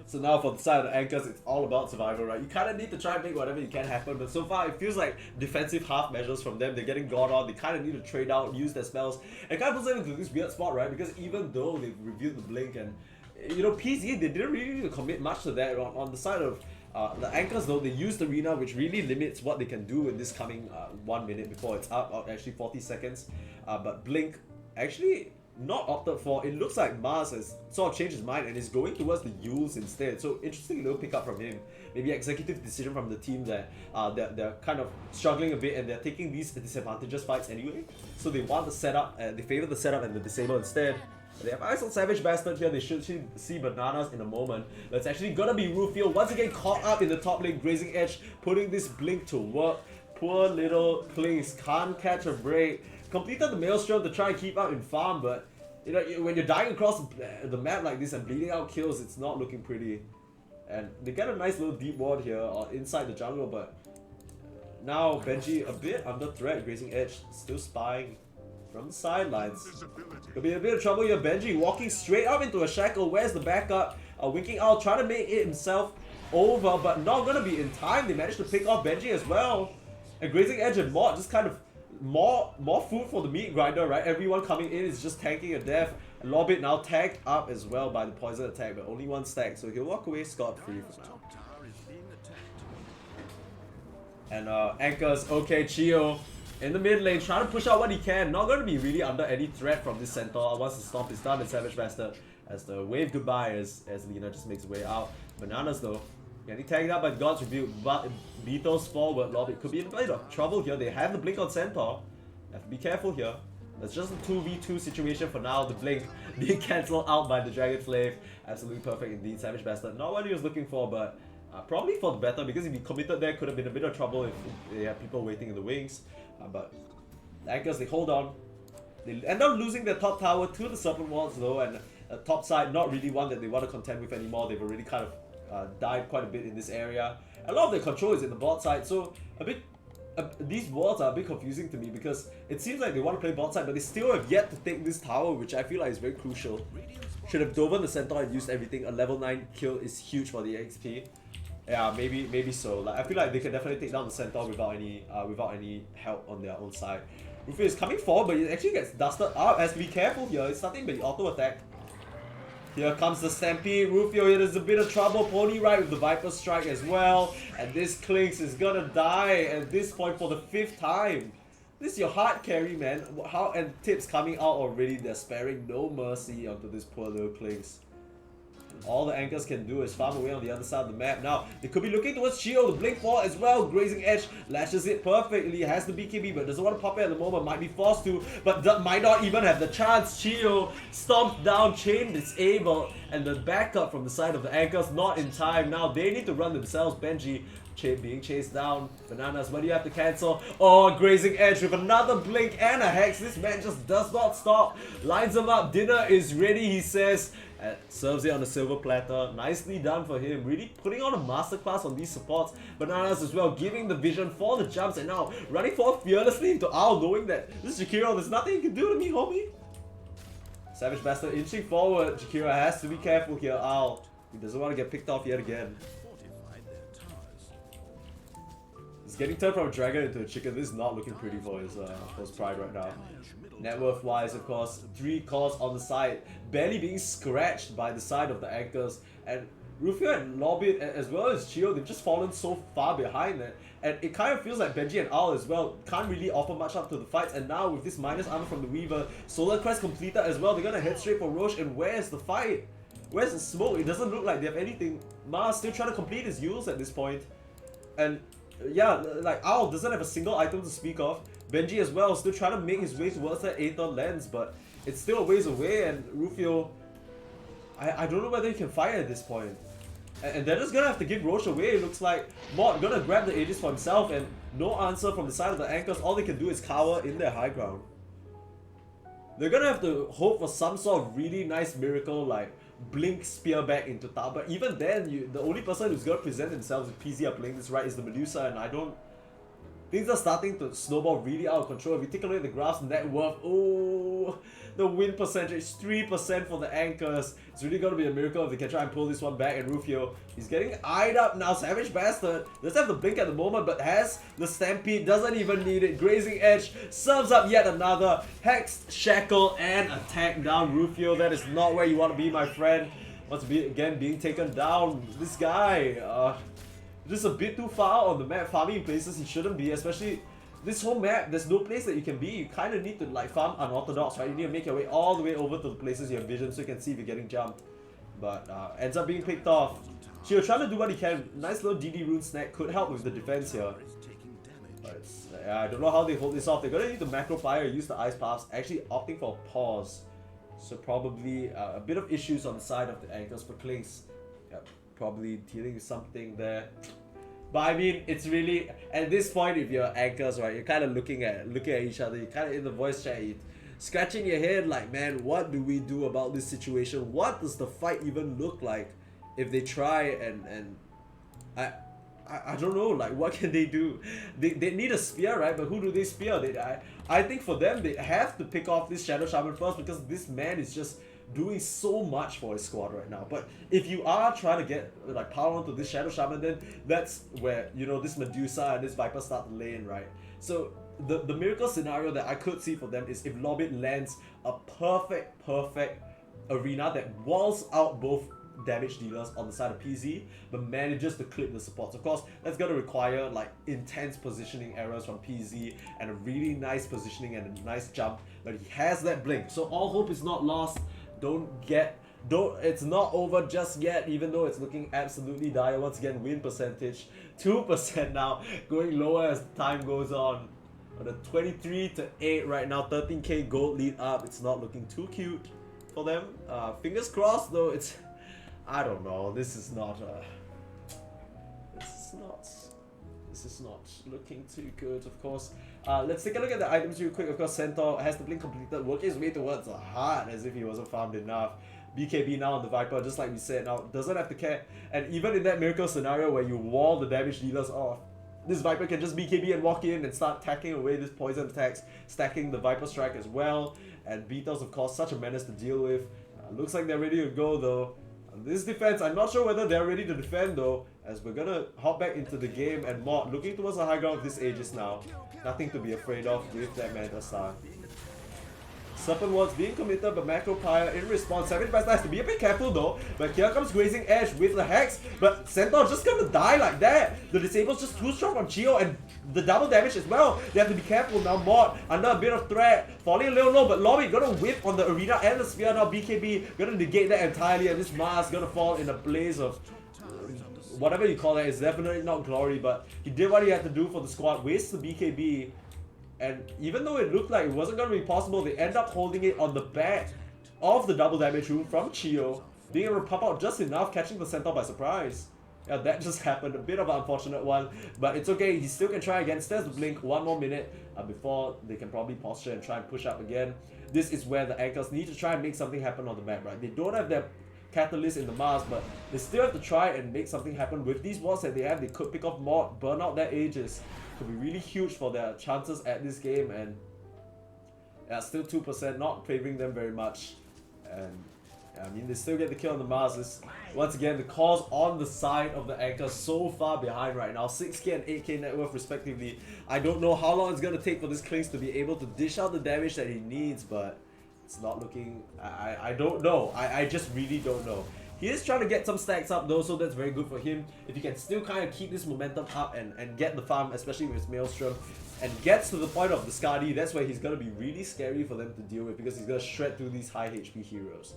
So now for the side of the Anchors, it's all about survival, right? You kind of need to try and make whatever you can happen, but so far it feels like defensive half measures from them. They're getting God on, they kind of need to trade out, use their spells, and kind of puts them into this weird spot, right? Because even though they've revealed the blink and, you know, PZ, they didn't really need to commit much to that. On the side of the Anchors though, they used Arena, which really limits what they can do in this coming 1 minute before it's up, actually 40 seconds. But Blink actually not opted for. It looks like Mars has sort of changed his mind and is going towards the Yules instead. So interesting little pick up from him. Maybe executive decision from the team that they're kind of struggling a bit and they're taking these disadvantageous fights anyway. So they want the setup, they favor the setup and the disable instead. They have Ice on Savage Bastard here. They should see Bananas in a moment. That's actually gonna be Rufio once again caught up in the top lane. Grazing Edge putting this blink to work. Poor little Clinks can't catch a break. Completed the Maelstrom to try and keep up in farm, but you know, when you're dying across the map like this and bleeding out kills, it's not looking pretty. And they get a nice little deep ward here inside the jungle, but now Benji a bit under threat. Grazing Edge still spying from the sidelines. Could be a bit of trouble here. Benji walking straight up into a shackle. Where's the backup? Winking out, trying to make it himself over, but not gonna be in time. They managed to pick off Benji as well. And Grazing Edge and Mod just kind of more food for the meat grinder, right? Everyone coming in is just tanking a death. Lobbit now tagged up as well by the poison attack, but only one stack, so he'll walk away scot-free for now. And Anchors, okay, Chio in the mid lane, trying to push out what he can. Not going to be really under any threat from this Centaur once the stomp is done. And Savage Bastard as the wave goodbye as Lina just makes his way out. Bananas though, getting tagged up by God's Rebuke, but Beetle's forward lob. It could be in a bit of trouble here. They have the blink on Centaur. Have to be careful here. That's just a 2v2 situation for now. The blink being cancelled out by the Dragon Slave. Absolutely perfect indeed. Savage Bastard, not what he was looking for, but probably for the better, because if he committed there, could have been a bit of trouble if they had people waiting in the wings. But the Anchors, they hold on. They end up losing their top tower to the Serpent Wards though, and top side not really one that they want to contend with anymore. They've already kind of died quite a bit in this area. A lot of their control is in the bot side, so a bit these wards are a bit confusing to me because it seems like they want to play bot side, but they still have yet to take this tower, which I feel like is very crucial. Should have dove on the centaur and used everything. A level 9 kill is huge for the XP. Yeah, maybe so. Like I feel like they can definitely take down the centaur without any help on their own side. Rufio is coming forward, but it actually gets dusted out. Has to be careful here. It's nothing but the auto attack. Here comes the Stampede. Rufio here, there's a bit of trouble. Pony right with the Viper Strike as well. And this Clinks is gonna die at this point for the 5th time. This is your hard carry, man. How, and Tips coming out already. They're sparing no mercy onto this poor little Clinks. All the anchors can do is farm away on the other side of the map. Now, they could be looking towards Shield, the Blink 4 as well. Grazing Edge lashes it perfectly. Has the BKB, but doesn't want to pop it at the moment. Might be forced to, but might not even have the chance. Shield stomped down, chain disabled, and the backup from the side of the anchors not in time. Now, they need to run themselves. Benji being chased down. Bananas, what do you have to cancel? Oh, Grazing Edge with another Blink and a Hex. This man just does not stop. Lines him up. Dinner is ready, he says. Serves it on a silver platter. Nicely done for him. Really putting on a masterclass on these supports. Bananas as well, giving the vision for the jumps, and now running forward fearlessly into Owl, knowing that this is Jakiro. There's nothing you can do to me, homie. Savage Bastard inching forward. Jakiro has to be careful here. Owl, he doesn't want to get picked off yet again. Fortified their towers. He's getting turned from a dragon into a chicken. This is not looking pretty for his pride right now. Net worth wise, of course, 3 cores on the side, barely being scratched by the side of the anchors. And Rufio and Lobbit, as well as Chio, they've just fallen so far behind it. And it kind of feels like Benji and Owl as well can't really offer much up to the fights. And now with this minus armor from the Weaver, Solar Crest completed as well. They're gonna head straight for Roche. And where's the fight? Where's the smoke? It doesn't look like they have anything. Mars still trying to complete his use at this point. And yeah, like Owl doesn't have a single item to speak of. Benji as well, still trying to make his way towards that Aether lens, but it's still a ways away, and Rufio, I don't know whether he can fire at this point. And they're just gonna have to give Roche away. It looks like Mod gonna grab the Aegis for himself, and no answer from the side of the anchors. All they can do is cower in their high ground. They're gonna have to hope for some sort of really nice miracle, like Blink Spear back into tower. But even then, the only person who's gonna present themselves if PZ are playing this right is the Medusa, and I don't. Things are starting to snowball really out of control. If you take a look at the graphs, net worth, oh, the win percentage, 3% for the anchors. It's really going to be a miracle if they can try and pull this one back. And Rufio, he's getting eyed up now. Savage Bastard doesn't have the blink at the moment, but has the Stampede, doesn't even need it. Grazing Edge serves up yet another. Hex, Shackle, and attack down Rufio. That is not where you want to be, my friend. Wants to be, again, being taken down. This guy, just a bit too far on the map, farming in places he shouldn't be, especially this whole map, there's no place that you can be. You kind of need to like farm unorthodox, right? You need to make your way all the way over to the places you have vision so you can see if you're getting jumped. But ends up being picked off. She'll try to do what he can. Nice little DD rune snack could help with the defense here. But I don't know how they hold this off. They're gonna need the macro fire, use the ice paths, actually opting for a pause. So probably a bit of issues on the side of the ankles for Clinks. Yep, probably dealing with something there. But I mean, it's really, at this point, if you're anchors, right, you're kind of looking at each other, you're kind of in the voice chat, you're scratching your head like, man, what do we do about this situation? What does the fight even look like if they try and I don't know, like, what can they do? They need a spear, right? But who do they spear? I think for them, they have to pick off this Shadow Shaman first because this man is just doing so much for his squad right now. But if you are trying to get like power onto this Shadow Shaman, then that's where, you know, this Medusa and this Viper start to lay in, right? So the miracle scenario that I could see for them is if Lobbit lands a perfect arena that walls out both damage dealers on the side of PZ, but manages to clip the supports. Of course, that's going to require like intense positioning errors from PZ and a really nice positioning and a nice jump, but he has that blink. So all hope is not lost. It's not over just yet, even though it's looking absolutely dire. Once again, win percentage 2% now, going lower as time goes on. But a 23-8 right now, 13k gold lead up. It's not looking too cute for them. Fingers crossed though. It's, I don't know. This is not looking too good. Of course. Let's take a look at the items real quick. Of course, Centaur has the blink completed, working his way towards the heart as if he wasn't farmed enough. BKB now on the Viper, just like we said, now doesn't have to care. And even in that miracle scenario where you wall the damage dealers off, this Viper can just BKB and walk in and start tacking away this poison attacks, stacking the Viper Strike as well. And Beetle's of course such a menace to deal with. Looks like they're ready to go though. This defense, I'm not sure whether they're ready to defend though, as we're gonna hop back into the game and Mod looking towards the high ground of this Aegis now. Nothing to be afraid of with that Manta Star. Serpent Wards being committed, but Macro Pyre in response. Savage Bastard has to be a bit careful though. But here comes Grazing Edge with the Hex. But Centaur just gonna die like that. The disable's just too strong from Chio and the double damage as well. They have to be careful now. Mod under a bit of threat. Falling a little low, but Lobby gonna whip on the arena and the spear now. BKB gonna negate that entirely, and this Mars gonna fall in a blaze of whatever you call that. It's definitely not glory, but he did what he had to do for the squad. Wastes the BKB. And even though it looked like it wasn't going to be possible, they end up holding it on the back of the double damage room from Chio, being able to pop out just enough, catching the Centaur by surprise. Yeah, that just happened. A bit of an unfortunate one, but it's okay. He still can try again. There's the blink. One more minute before they can probably posture and try and push up again. This is where the Anchors need to try and make something happen on the map, right? They don't have their catalyst in the Mars, but they still have to try and make something happen with these wards that they have. They could pick off Mod, burn out their Aegis. Could be really huge for their chances at this game, and yeah, still 2%, not favoring them very much. And yeah, I mean, they still get the kill on the Mars. Once again, the cause on the side of the Anchor so far behind right now, 6k and 8k net worth respectively. I don't know how long it's gonna take for this Klings to be able to dish out the damage that he needs, but it's not looking. I don't know. I just really don't know. He is trying to get some stacks up though, so that's very good for him. If he can still kind of keep this momentum up and get the farm, especially with his Maelstrom, and gets to the point of the Skadi, that's where he's going to be really scary for them to deal with, because he's going to shred through these high HP heroes.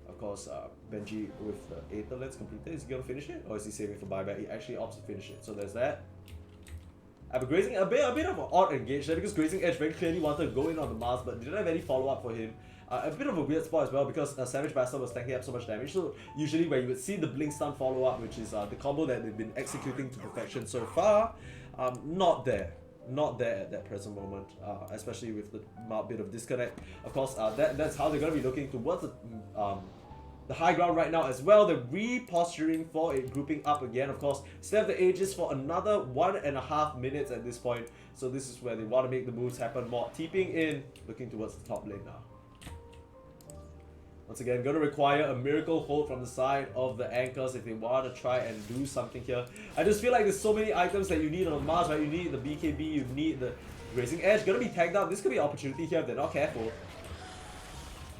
Of course, Benji with the Aether Lens completed, is he going to finish it? Or is he saving for buyback? He actually opts to finish it, so there's that. But Grazing, a bit of an odd engage there, because Grazing Edge very clearly wanted to go in on the Mars, but didn't have any follow-up for him. A bit of a weird spot as well, because Savage Bastard was tanking up so much damage. So usually where you would see the Blink Stun follow-up, which is the combo that they've been executing to perfection so far, not there. Not there at that present moment, especially with the mild bit of disconnect. Of course, that's how they're going to be looking towards the high ground right now as well. They're re-posturing for a grouping up again. Of course, still have the Aegis for another 1.5 minutes at this point. So this is where they want to make the moves happen. Mod TPing in, looking towards the top lane now. Once again, going to require a miracle hold from the side of the Anchors if they want to try and do something here. I just feel like there's so many items that you need on the Mars, right? You need the BKB, you need the Grazing Edge. Going to be tagged down. This could be an opportunity here if they're not careful.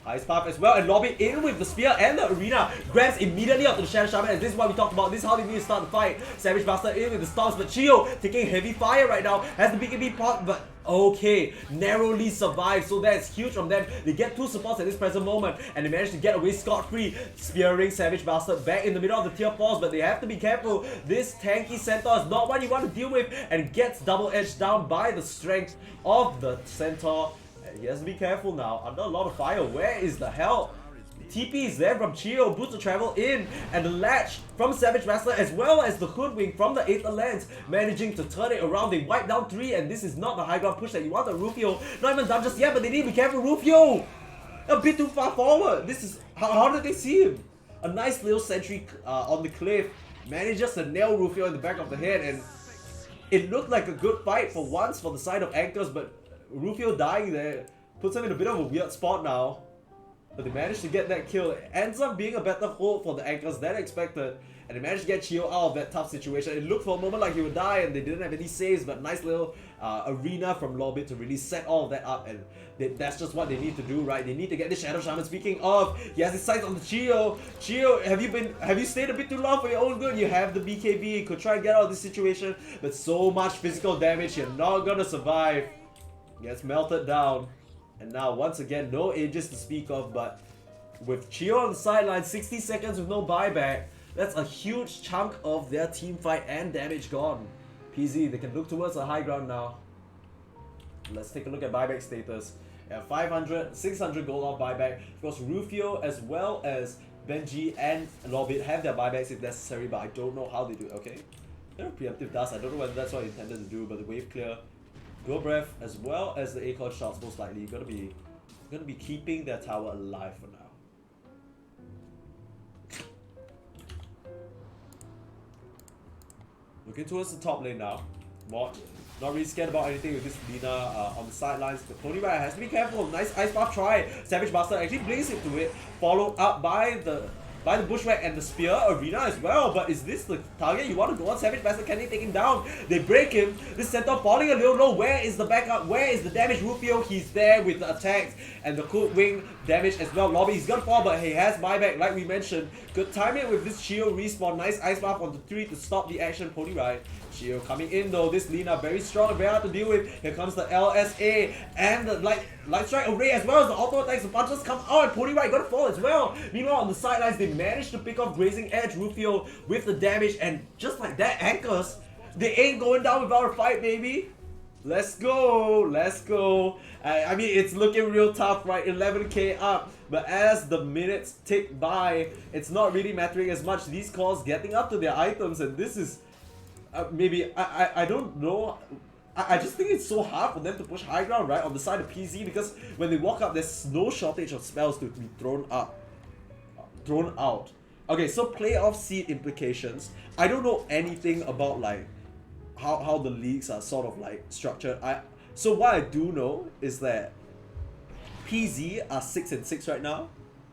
Ice Path as well, and Lobby in with the spear and the arena. Grabs immediately onto the Shadow Shaman, and this is what we talked about. This is how they need to start the fight. Savage Bastard in with the storms, but Chio taking heavy fire right now. Has the BKB pot, but okay, narrowly survived. So that's huge from them. They get 2 supports at this present moment, and they manage to get away scot-free. Spearing Savage Bastard back in the middle of the tier 4s, but they have to be careful. This tanky Centaur is not what you want to deal with, and gets double edged down by the strength of the Centaur. He has to be careful now. Under a lot of fire, where is the help? TP is there from Chio, boots of travel in, and the latch from Savage Master, as well as the hoodwink from the Aether Lens, managing to turn it around. They wipe down 3, and this is not the high ground push that you want. The Rufio not even done just yet, but they need to be careful. Rufio a bit too far forward. This is how did they see him? A nice little sentry on the cliff, manages to nail Rufio in the back of the head, and it looked like a good fight for once for the side of Anchors, but Rufio dying there puts him in a bit of a weird spot now. But they managed to get that kill. It ends up being a better hold for the Anchors than expected. And they managed to get Chio out of that tough situation. It looked for a moment like he would die, and they didn't have any saves, but nice little arena from Lobby to really set all of that up. And that's just what they need to do, right? They need to get the Shadow Shaman. Speaking of, he has his sights on the Chio. Chio, have you stayed a bit too long for your own good? You have the BKB, could try and get out of this situation, but so much physical damage, you're not gonna survive. Gets melted down, and now once again no Aegis to speak of, but with Chio on the sideline, 60 seconds with no buyback, that's a huge chunk of their team fight and damage gone. PZ, they can look towards the high ground now. Let's take a look at buyback status. Yeah, 500, 600 gold off buyback. Of course, Rufio as well as Benji and Lobbit have their buybacks if necessary, but I don't know how they do it. Okay, they're preemptive dust. I don't know whether that's what I intended to do, but the wave clear. Go Breath as well as the Acorn shots most likely gonna be keeping their tower alive for now. Looking towards the top lane now. Not really scared about anything with this Lina on the sidelines. The Pony Rider has to be careful. Nice Ice Buff try. Savage Buster actually blinks into it, followed up by the Bushwhack and the Spear Arena as well. But is this the target you want to go on? Savage Buster, can they take him down? They break him. This Centaur falling a little low. Where is the backup? Where is the damage? Rufio, he's there with the attacks and the Cold Wing damage as well. Lobby, he's gonna fall, but he has buyback like we mentioned. Good timing with this Chio respawn. Nice Ice Buff onto 3 to stop the action. Pony Ride. Chio coming in though. This Lina very strong and very hard to deal with. Here comes the LSA and the Light Strike Array as well as the auto attacks. The punches come out and Pony Ride gonna fall as well. Meanwhile on the sidelines they managed to pick off Grazing Edge Rufio with the damage, and just like that, Anchors, they ain't going down without a fight, baby. Let's go, let's go. I mean, it's looking real tough, right? 11k up, but as the minutes tick by, it's not really mattering as much. These calls getting up to their items, and this is maybe, I don't know. I just think it's so hard for them to push high ground, right, on the side of PZ, because when they walk up, there's no shortage of spells to be thrown out. Okay, so playoff seed implications. I don't know anything about like how the leagues are sort of like structured. So what I do know is that PZ are 6-6 right now,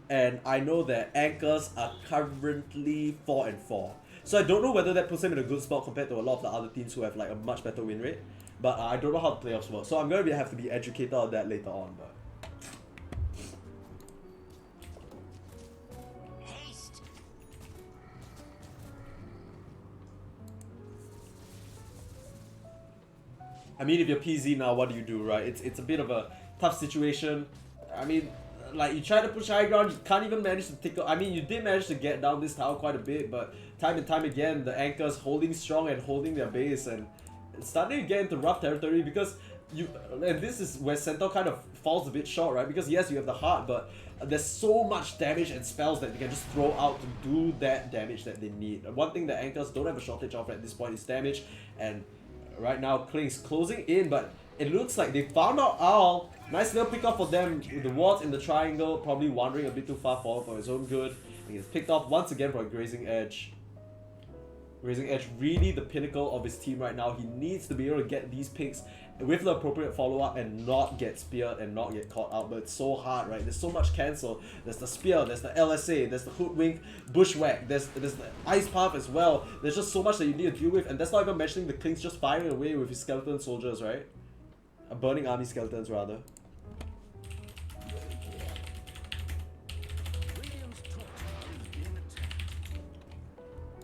and I know that Anchors are currently 4-4. So I don't know whether that puts them in a good spot compared to a lot of the other teams who have like a much better win rate. But I don't know how the playoffs work, so I'm gonna have to be educated on that later on. But I mean, if you're PZ now, what do you do, right? It's a bit of a tough situation. I mean, like, you try to push high ground, you can't even manage to tickle. I mean, you did manage to get down this tower quite a bit, but time and time again, the Anchors holding strong and holding their base, and it's starting to get into rough territory because and this is where Centaur kind of falls a bit short, right? Because yes, you have the heart, but there's so much damage and spells that they can just throw out to do that damage that they need. And one thing that Anchors don't have a shortage of at this point is damage, and right now Klink's closing in, but it looks like they found out Owl. Nice little pick up for them with the wards in the triangle, probably wandering a bit too far forward for his own good. He gets picked off once again for a Grazing Edge. Grazing Edge really the pinnacle of his team right now. He needs to be able to get these picks with the appropriate follow-up and not get speared and not get caught out, but it's so hard, right? There's so much cancel. There's the spear, there's the LSA, there's the hoodwink, bushwhack, there's the ice path as well. There's just so much that you need to deal with, and that's not even mentioning the Klink's just firing away with his skeleton soldiers, right? Burning army skeletons rather.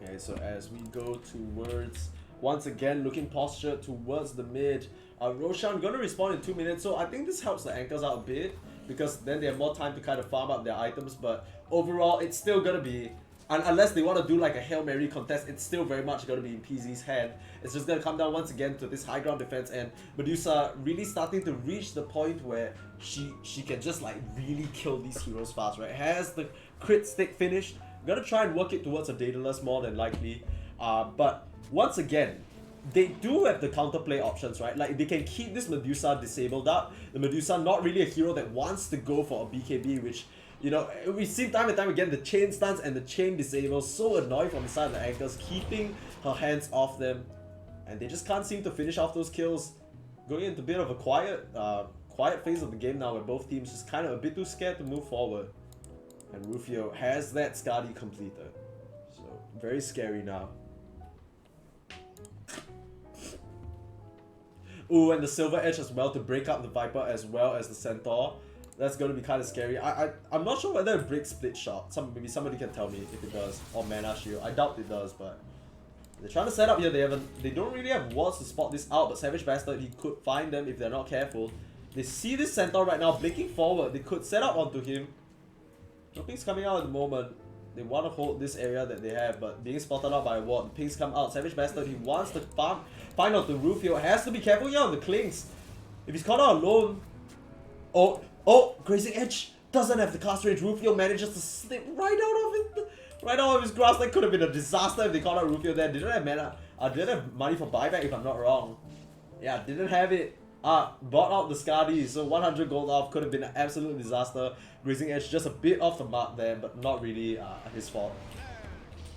Okay, so as we go towards, once again looking postured towards the mid, Roshan gonna respawn in 2 minutes, so I think this helps the Anchors out a bit because then they have more time to kind of farm up their items, but overall it's still gonna be, unless they want to do like a Hail Mary contest, it's still very much gonna be in PZ's hand. It's just gonna come down once again to this high ground defense, and Medusa really starting to reach the point where she can just like really kill these heroes fast, right? Has the crit stick finished, gonna try and work it towards a Daedalus more than likely, but once again, they do have the counterplay options, right? Like, they can keep this Medusa disabled up. The Medusa not really a hero that wants to go for a BKB, which, you know, we've seen time and time again, the chain stance and the chain disable, so annoying from the side of the Anchors, keeping her hands off them. And they just can't seem to finish off those kills. Going into a bit of a quiet phase of the game now, where both teams just kind of a bit too scared to move forward. And Rufio has that Skadi completed. So, very scary now. Ooh, and the Silver Edge as well to break up the Viper as well as the Centaur. That's going to be kind of scary. I'm not sure whether it breaks Split Shot. Maybe somebody can tell me if it does. Or Mana Shield. I doubt it does, but they're trying to set up here. They don't really have wards to spot this out, but Savage Bastard, he could find them if they're not careful. They see this Centaur right now blinking forward. They could set up onto him. Nothing's coming out at the moment. They want to hold this area that they have, but being spotted out by a ward. The pings come out. Savage Bastard, he wants to find out the Rufio. Has to be careful here on the Klinks. If he's caught out alone. Oh, Grazing Edge doesn't have the cast range. Rufio manages to slip right out of it. Right out of his grasp. That could have been a disaster if they caught out Rufio there. Didn't have mana. Didn't have money for buyback if I'm not wrong. Yeah, didn't have it. Bought out the Skadi, so 100 gold off. Could have been an absolute disaster. Grazing Edge just a bit off the mark there, but not really his fault.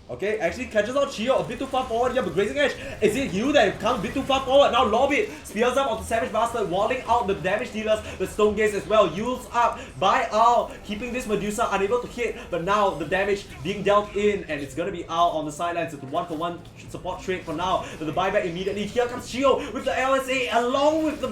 Okay, actually catches out Chio a bit too far forward here, but Grazing Edge, is it you that comes a bit too far forward? Now Lobbit spears up onto Savage Bastard, walling out the damage dealers, but Stone Gaze as well, used up by Al, keeping this Medusa unable to hit, but now the damage being dealt in, and it's gonna be Al on the sidelines. It's a 1-for-1 support trade for now, but the buyback immediately. Here comes Chio with the LSA, along with the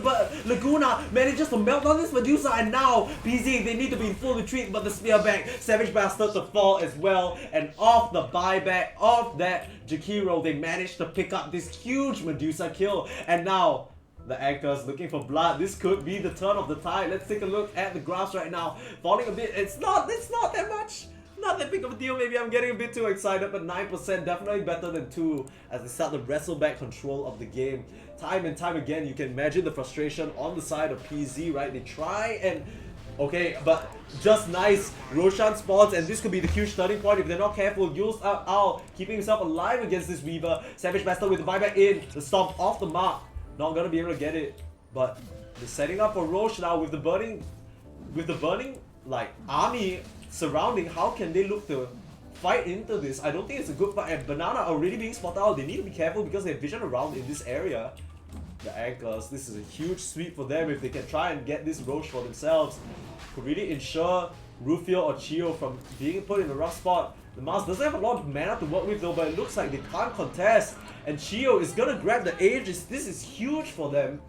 Laguna, manages to melt down this Medusa, and now PZ, they need to be in full retreat, but the spear back, Savage Bastard to fall as well, and off the buyback of that Jakiro, they managed to pick up this huge Medusa kill, and now the anchors looking for blood. This could be the turn of the tide. Let's take a look at the graphs right now. Falling a bit, it's not that much. Not that big of a deal. Maybe I'm getting a bit too excited, but 9% definitely better than 2 as they start to wrestle back control of the game. Time and time again, you can imagine the frustration on the side of PZ, right? They try and okay, but just nice. Roshan spawns, and this could be the huge turning point if they're not careful. Used up Al, keeping himself alive against this Weaver. Savage Bastard with the buyback in. The stomp off the mark. Not gonna be able to get it. But they're setting up for Roche now with the burning like army surrounding. How can they look to fight into this? I don't think it's a good fight. And Banana already being spotted out. They need to be careful because they have vision around in this area. The anchors, this is a huge sweep for them if they can try and get this Roche for themselves. Could really ensure Rufio or Chio from being put in a rough spot. The Mars doesn't have a lot of mana to work with though, but it looks like they can't contest. And Chio is gonna grab the Aegis. This is huge for them.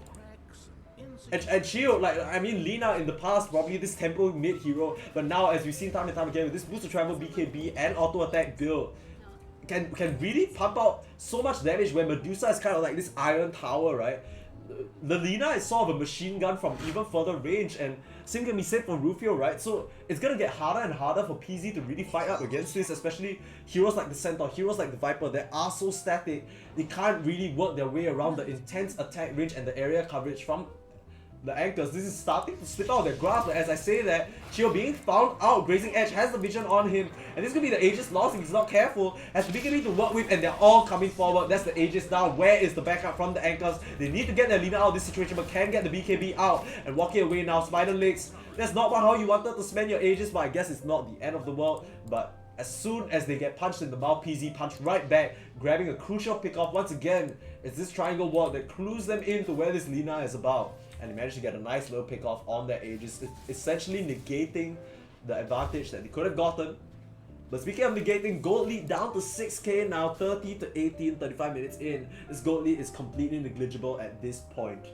And Chio, like, I mean, Lina in the past, probably this tempo mid hero, but now as we've seen time and time again with this boost to travel BKB and auto attack build, can really pump out so much damage when Medusa is kind of like this iron tower, right? The Lina is sort of a machine gun from even further range, and same can be said for Rufio, right? So it's gonna get harder and harder for PZ to really fight up against this, especially heroes like the Centaur, heroes like the Viper that are so static, they can't really work their way around the intense attack range and the area coverage from the anchors. This is starting to slip out of their grasp, but as I say that, Chio being found out, Grazing Edge has the vision on him, and this could be the Aegis loss if he's not careful, has BKB to work with, and they're all coming forward. That's the Aegis down. Where is the backup from the anchors? They need to get their Lina out of this situation, but can get the BKB out, and walking away now, Spider Legs. That's not how you wanted to spend your Aegis, but I guess it's not the end of the world, but as soon as they get punched in the mouth, PZ punch right back, grabbing a crucial pick-off once again. It's this triangle wall that clues them into where this Lina is about. And they managed to get a nice little pick-off on their Aegis, essentially negating the advantage that they could have gotten. But speaking of negating, gold lead down to 6k now, 30 to 18, 35 minutes in. This gold lead is completely negligible at this point.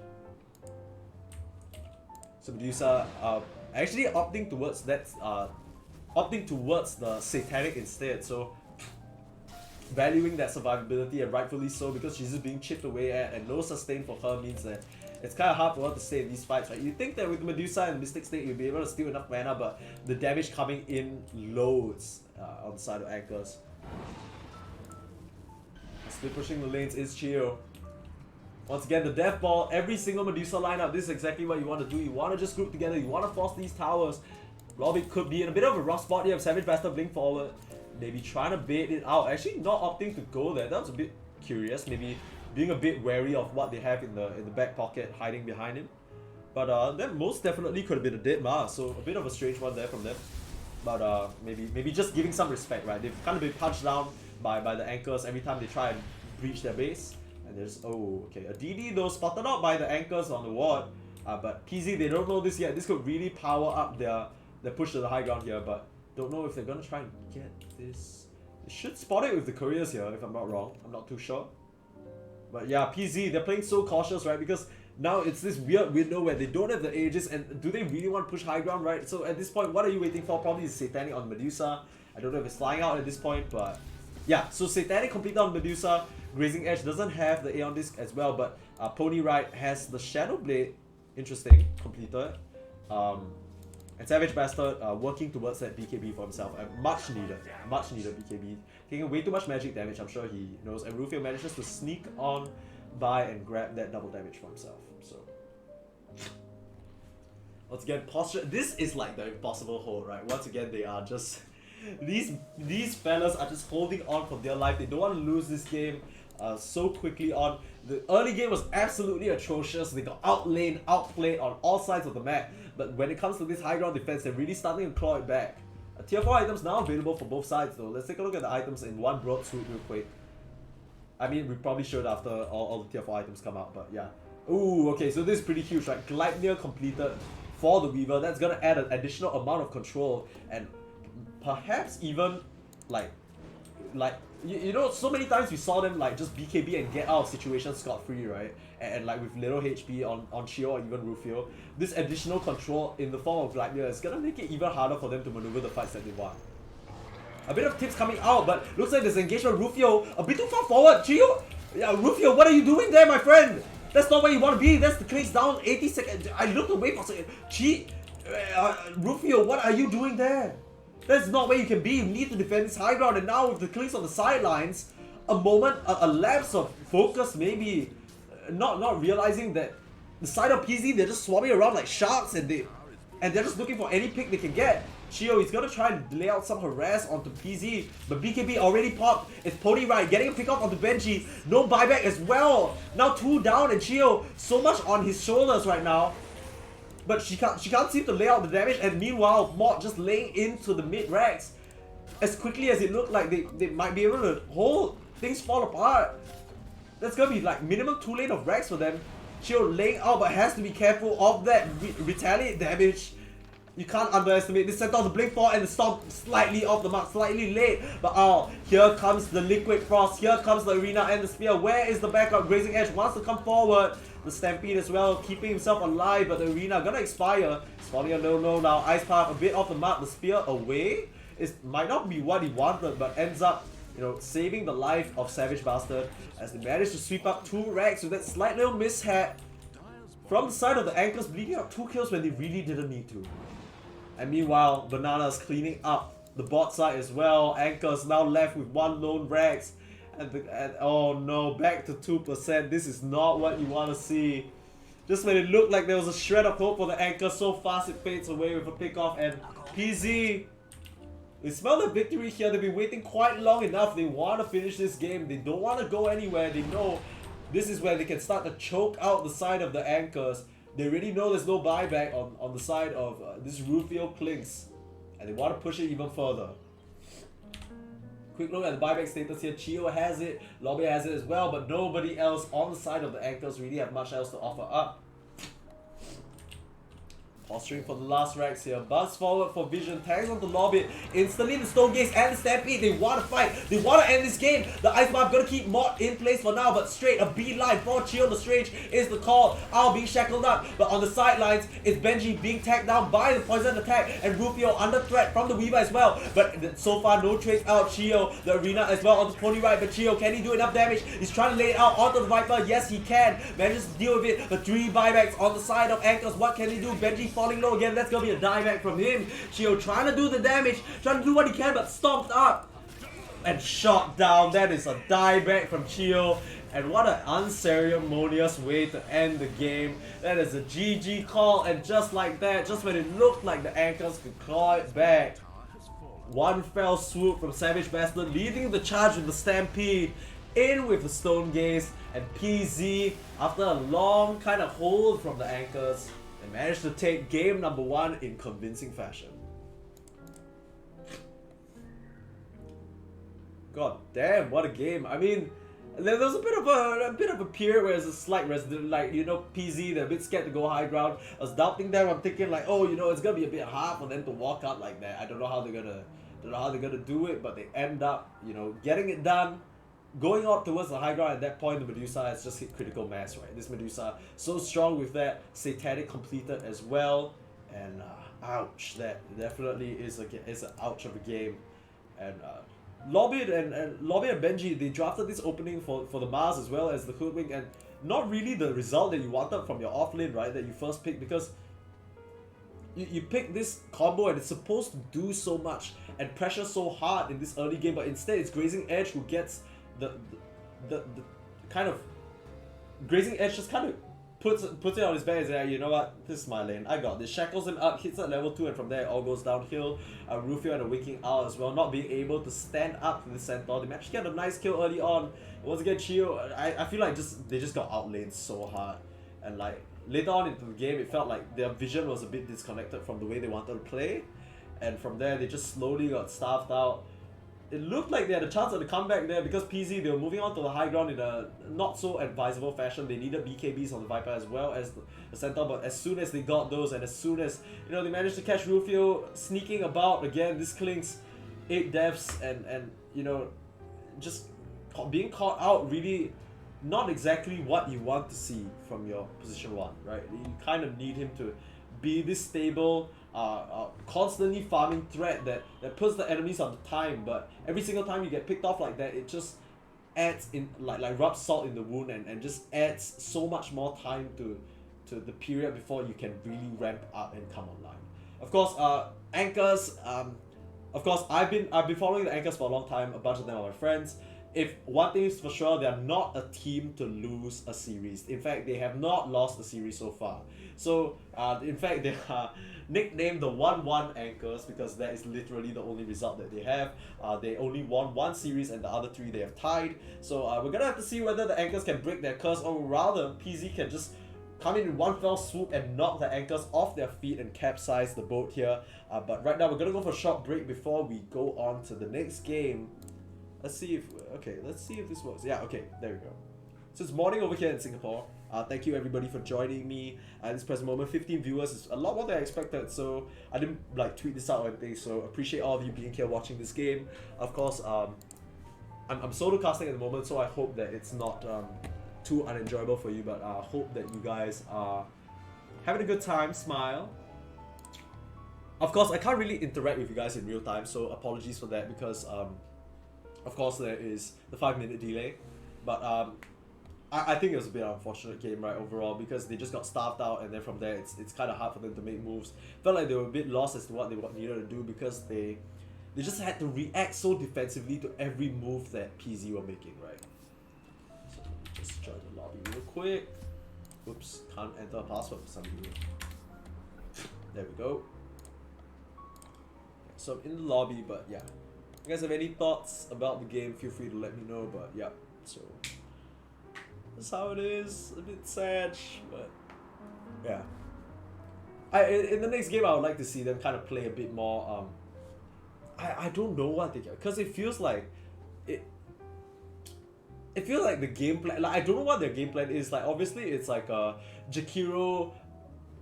So Medusa actually opting towards that, opting towards the Satanic instead. So valuing that survivability, and rightfully so, because she's just being chipped away at, and no sustain for her means that it's kind of hard for her to stay in these fights, right? You think that with Medusa and Mystic State you'll be able to steal enough mana, but the damage coming in loads on the side of anchors. Still pushing the lanes is Chio. Once again, the Death Ball, every single Medusa lineup, this is exactly what you want to do. You want to just group together, you want to force these towers. Robbie could be in a bit of a rough spot here. Savage Bastard blink forward. Maybe trying to bait it out. Actually not opting to go there. That was a bit curious. Maybe being a bit wary of what they have in the back pocket hiding behind him. But that most definitely could have been a dead Mars. So a bit of a strange one there from them. But maybe just giving some respect, right? They've kind of been punched down by the anchors every time they try and breach their base. And there's, oh, okay, a DD though spotted out by the anchors on the ward. But PZ, they don't know this yet. This could really power up their push to the high ground here, but don't know if they're gonna try and get this. They should spot it with the couriers here, if I'm not wrong. I'm not too sure. But yeah, PZ, they're playing so cautious, right? Because now it's this weird window where they don't have the Aegis, and do they really want to push high ground, right? So at this point, what are you waiting for? Probably Satanic on Medusa. I don't know if it's flying out at this point, but yeah, so Satanic completed on Medusa. Grazing Edge doesn't have the Aeon Disc as well, but Pony Ride has the Shadow Blade. Interesting, completed. And Savage Bastard working towards that BKB for himself. Much needed BKB. Taking way too much magic damage, I'm sure he knows. And Rufio manages to sneak on by and grab that double damage for himself. So once again, posture. This is like the impossible hold, right? Once again, they are just these fellas are just holding on for dear life. They don't want to lose this game so quickly on. The early game was absolutely atrocious. They got outlaned, outplayed on all sides of the map. But when it comes to this high ground defense, they're really starting to claw it back. Tier 4 items now available for both sides though. Let's take a look at the items in one broad swoop real quick. I mean, we probably should after all the tier 4 items come out, but yeah. Ooh, okay, so this is pretty huge, right? Gleipnir completed for the Weaver. That's gonna add an additional amount of control and perhaps even like you know, so many times we saw them like just BKB and get out of situations scot-free, right? And like with little HP on Chio or even Rufio, this additional control in the form of Gleipnir is gonna make it even harder for them to maneuver the fights that they want. A bit of tips coming out, but looks like there's engagement. Rufio a bit too far forward. Chio, yeah, Rufio, what are you doing there, my friend? That's not where you want to be. That's the clicks down 80 seconds. I looked away for a second. Rufio, what are you doing there? That's not where you can be. You need to defend this high ground. And now with the clicks on the sidelines, a lapse of focus maybe, not realizing that the side of PZ, they're just swarming around like sharks and they're just looking for any pick they can get. Chio, he's gonna try and lay out some harass onto PZ, but BKB already popped. It's Pony Ride getting a pick off onto Benji. No buyback as well. Now 2 down and Chio so much on his shoulders right now. But she can't seem to lay out the damage, and meanwhile Mod just laying into the mid racks as quickly as it looked like they might be able to hold things fall apart. That's gonna be like minimum 2 lane of racks for them. Chio laying out, but has to be careful of that retaliate damage. You can't underestimate this. Sent out the Blink 4 and the Stomp slightly off the mark, slightly late. But here comes the Liquid Frost, here comes the Arena and the Spear. Where is the backup? Grazing Edge wants to come forward. The Stampede as well, keeping himself alive, but the Arena gonna expire. It's falling a no now. Ice Path a bit off the mark, the Spear away. It might not be what he wanted, but ends up, you know, saving the life of Savage Bastard as they manage to sweep up 2 racks with that slight little mishap. From the side of the Anchors, bleeding out 2 kills when they really didn't need to. And meanwhile, Banana's cleaning up the bot side as well. Anchors now left with 1 lone Rex. And oh no, back to 2%. This is not what you want to see. Just when it looked like there was a shred of hope for the Anchor, so fast it fades away with a pickoff. And PZ, they smell the victory here. They've been waiting quite long enough. They want to finish this game. They don't want to go anywhere. They know this is where they can start to choke out the side of the Anchors. They already know there's no buyback on the side of this Rufio Clinks, and they want to push it even further. Quick look at the buyback status here. Chio has it, Lobby has it as well, but nobody else on the side of the Anchors really have much else to offer up. Posturing for the last racks here. Buzz forward for Vision. Tags on the Lobby. Instantly the Stone Gaze and the Stampede. They want to fight. They want to end this game. The Ice Mob gonna keep Mod in place for now, but straight a beeline for Chio Lestrange is the call. Al being shackled up, but on the sidelines it's Benji being tagged down by the poison attack and Rufio under threat from the Weaver as well. But so far no trace out. Chio, the Arena as well on the Pony Ride, but Chio, can he do enough damage? He's trying to lay it out onto the Viper. Yes, he can. Manages to deal with it. But 3 buybacks on the side of Anchors. What can he do? Benji falling low again. That's gonna be a dieback from him. Chio trying to do the damage, trying to do what he can, but stomped up and shot down. That is a dieback from Chio. And what an unceremonious way to end the game. That is a GG call, and just like that, just when it looked like the Anchors could claw it back, one fell swoop from Savage Bastard, leading the charge with the Stampede, in with the Stone Gaze, and PZ, after a long kind of hold from the Anchors, they managed to take game number 1 in convincing fashion. God damn, what a game. I mean, there was a bit of a period where there's a slight resident, like, you know, PZ, they're a bit scared to go high ground. I was doubting them. I'm thinking like, oh, you know, it's gonna be a bit hard for them to walk out like that. I don't know how they're gonna do it, but they end up, you know, getting it done. Going up towards the high ground at that point, the Medusa has just hit critical mass, right? This Medusa so strong with that Satanic completed as well, and ouch, that definitely is an ouch of a game. And Lobby and Benji, they drafted this opening for the Mars as well as the Hoodwink, and not really the result that you wanted from your offlane, right? That you first picked, because you pick this combo and it's supposed to do so much and pressure so hard in this early game, but instead it's Grazing Edge who gets the kind of Grazing Edge just kind of puts it on his back and says, you know what, this is my lane, I got this. Shackles him up, hits at level 2, and from there it all goes downhill. Rufio and a Waking Owl as well, not being able to stand up to the Centaur. They managed to get a nice kill early on. Once again, Chio, I feel like they just got outlaned so hard, and like later on into the game it felt like their vision was a bit disconnected from the way they wanted to play. and from there they just slowly got starved out. It looked like they had a chance at a comeback there because PZ, they were moving on to the high ground in a not so advisable fashion. They needed BKBs on the Viper as well as the Centaur, but as soon as they got those and as soon as, you know, they managed to catch Rufio sneaking about again, this Clinkz 8 deaths and you know, just being caught out, really not exactly what you want to see from your position 1, right? You kind of need him to be this stable, constantly farming threat that puts the enemies on the time, but every single time you get picked off like that, it just adds in, like rubs salt in the wound and just adds so much more time to the period before you can really ramp up and come online. Of course, anchors, of course, I've been following the anchors for a long time. A bunch of them are my friends. If one thing is for sure, they are not a team to lose a series. In fact, they have not lost a series so far. So, in fact, they are nicknamed the 1-1 Anchors because that is literally the only result that they have. They only won 1 series and the other 3 they have tied. So, we're gonna have to see whether the Anchors can break their curse, or rather, PZ can just come in one fell swoop and knock the Anchors off their feet and capsize the boat here. But right now, we're gonna go for a short break before we go on to the next game. Let's see if this works. Yeah, okay, there we go. So it's morning over here in Singapore. Thank you everybody for joining me at this present moment. 15 viewers is a lot more than I expected, so I didn't like tweet this out or anything, so appreciate all of you being here watching this game. Of course, I'm solo casting at the moment, so I hope that it's not too unenjoyable for you, but I hope that you guys are having a good time. Smile. Of course, I can't really interact with you guys in real time, so apologies for that because of course there is the 5-minute delay, but I think it was a bit of an unfortunate game, right, overall, because they just got starved out, and then from there it's kind of hard for them to make moves. Felt like they were a bit lost as to what they needed to do because they just had to react so defensively to every move that PZ were making, right? So let me just join the lobby real quick. Oops, can't enter a password for some reason. There we go. So I'm in the lobby, but yeah. If you guys have any thoughts about the game, feel free to let me know, but yeah, so that's how it is. A bit sad, but yeah. In the next game, I would like to see them kind of play a bit more. I don't know what they get, because it feels like it feels like the game plan. Like I don't know what their game plan is. Like obviously it's like a Jakiro,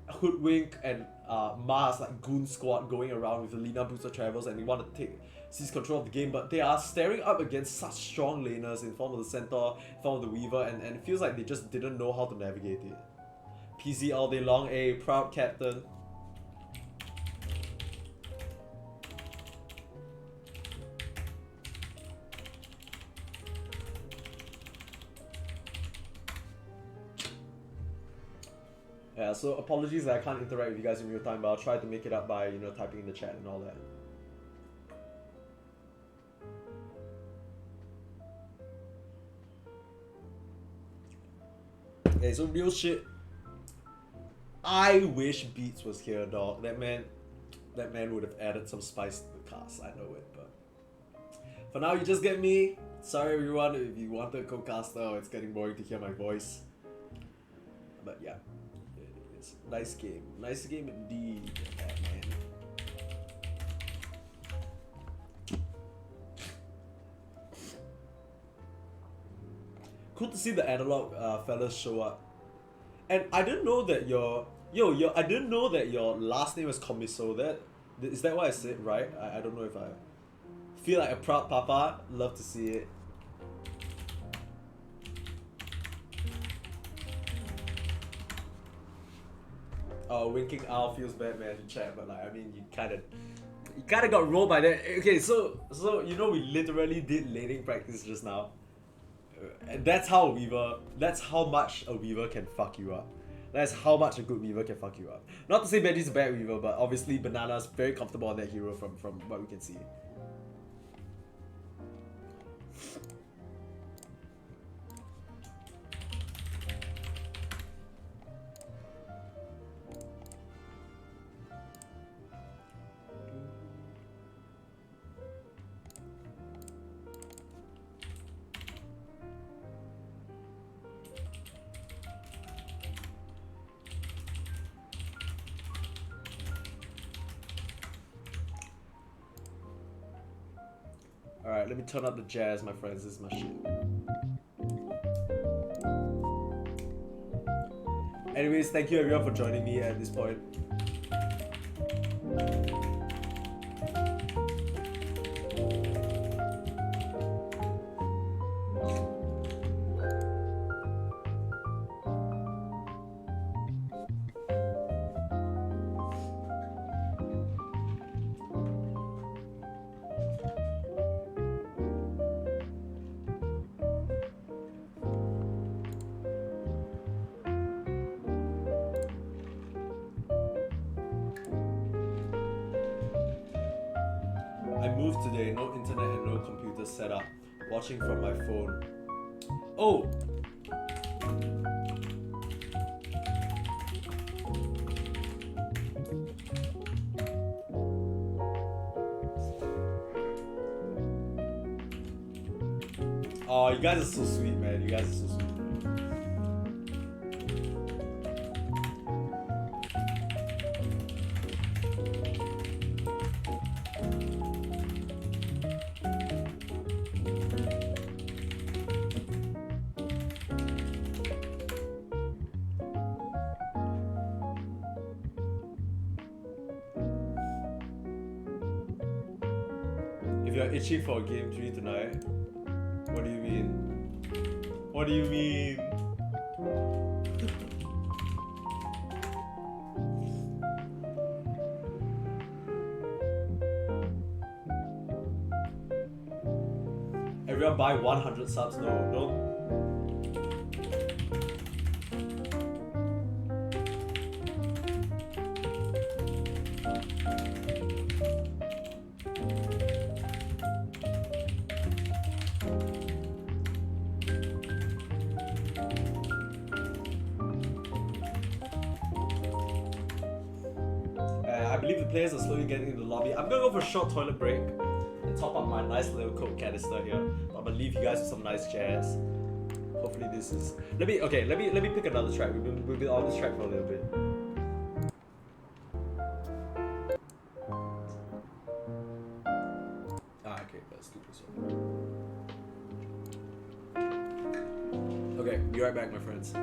Hoodwink, and Mars like goon squad going around with the Lina Booster Travels, and they want to seize control of the game, but they are staring up against such strong laners in form of the Centaur, in form of the Weaver, and it feels like they just didn't know how to navigate it. PZ all day long, a proud captain. Yeah, so apologies that I can't interact with you guys in real time, but I'll try to make it up by, you know, typing in the chat and all that. Okay, so real shit. I wish Beats was here, dog. That man would have added some spice to the cast. I know it, but for now, you just get me. Sorry, everyone, if you wanted a co-caster, it's getting boring to hear my voice. But yeah, it's a nice game indeed, man. Cool to see the analog fellas show up. And I didn't know that I didn't know that your last name was Komiso. Is that what I said, right? I don't know if I feel like a proud papa. Love to see it. Oh, winking owl feels bad, man, in chat, but like I mean you kinda got rolled by that. Okay, so you know we literally did laning practice just now. And that's how much a Weaver can fuck you up. That's how much a good Weaver can fuck you up. Not to say Benji's a bad Weaver, but obviously Banana's very comfortable on that hero from what we can see. Alright, let me turn up the jazz, my friends. This is my shit. Anyways, thank you everyone for joining me at this point. Today, no internet and no computer setup. Watching from my phone. Oh! Oh, you guys are so sweet, man. You guys are so sweet. If you're itching for a game 3 tonight, what do you mean? What do you mean? Everyone buy 100 subs? No, don't. Players are slowly getting into the lobby. I'm gonna go for a short toilet break and top up my nice little Coke canister here. I'm gonna leave you guys with some nice jazz. Hopefully this is. Let me pick another track. We've been on this track for a little bit. Okay, let's do this one. Okay, be right back, my friends.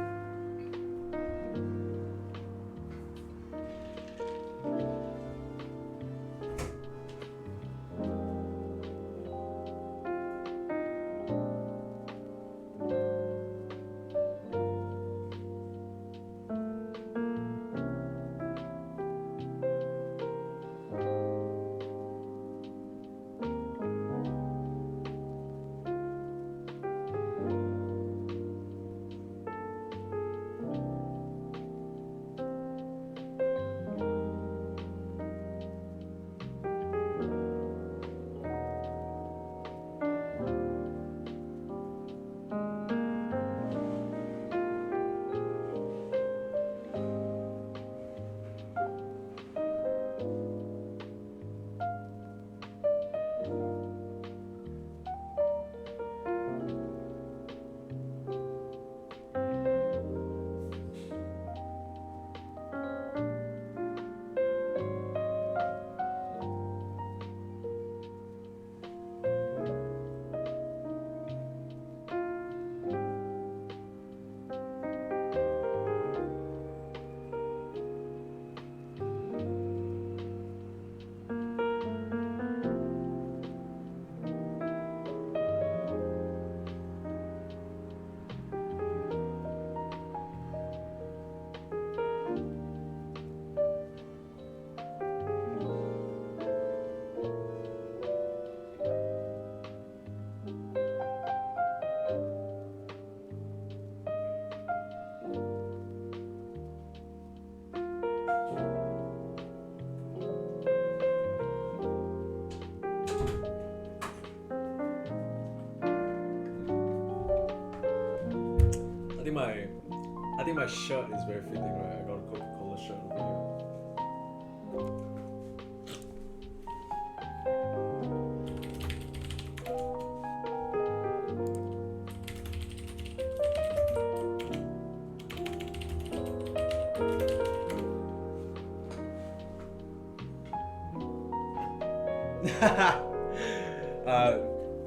I think my shirt is very fitting, right? I got a Coca-Cola shirt over here.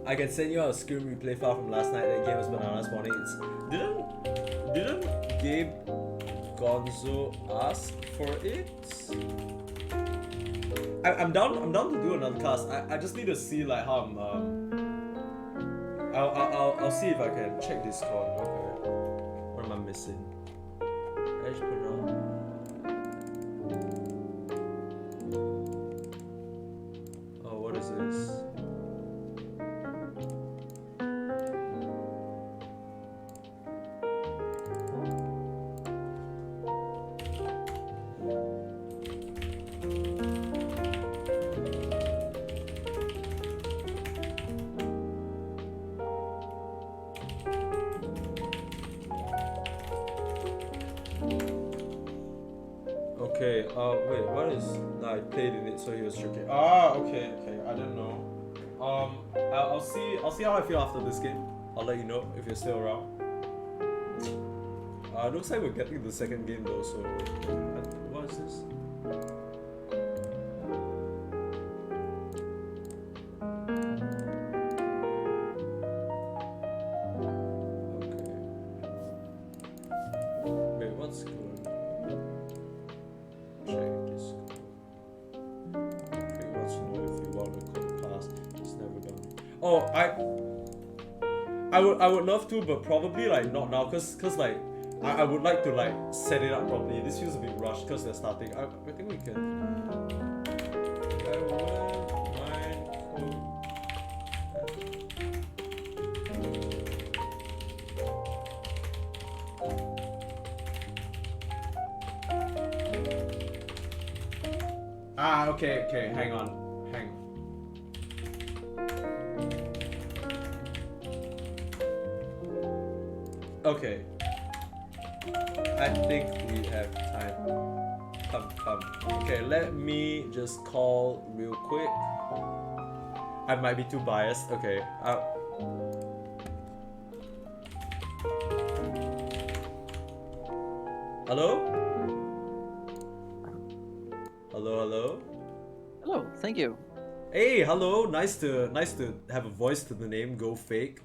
I can send you a screen replay file from last night. That game was bananas morning. Didn't Gabe Gonzo ask for it? I'm down to do another cast. I just need to see like how I'm I'll see if I can check Discord. Okay. What am I missing? I just put it on. Oh, what is this? Okay, wait, what is... Nah, I played in it, so he was tricky. Ah, okay, I didn't know. I'll see how I feel after this game. I'll let you know if you're still around. Looks like we're getting the second game though, so... What is this? Okay. Wait, what's going on? Oh, I would love to, but probably like not now, cause like I would like to like set it up properly. This feels a bit rushed cause they're starting. I think we can. I wouldn't mind. Okay, hang on. Okay. I think we have time. Come. Okay, let me just call real quick. I might be too biased. Okay. Hello? Hello? Hello, thank you. Hey, hello. Nice to have a voice to the name. Go Fake.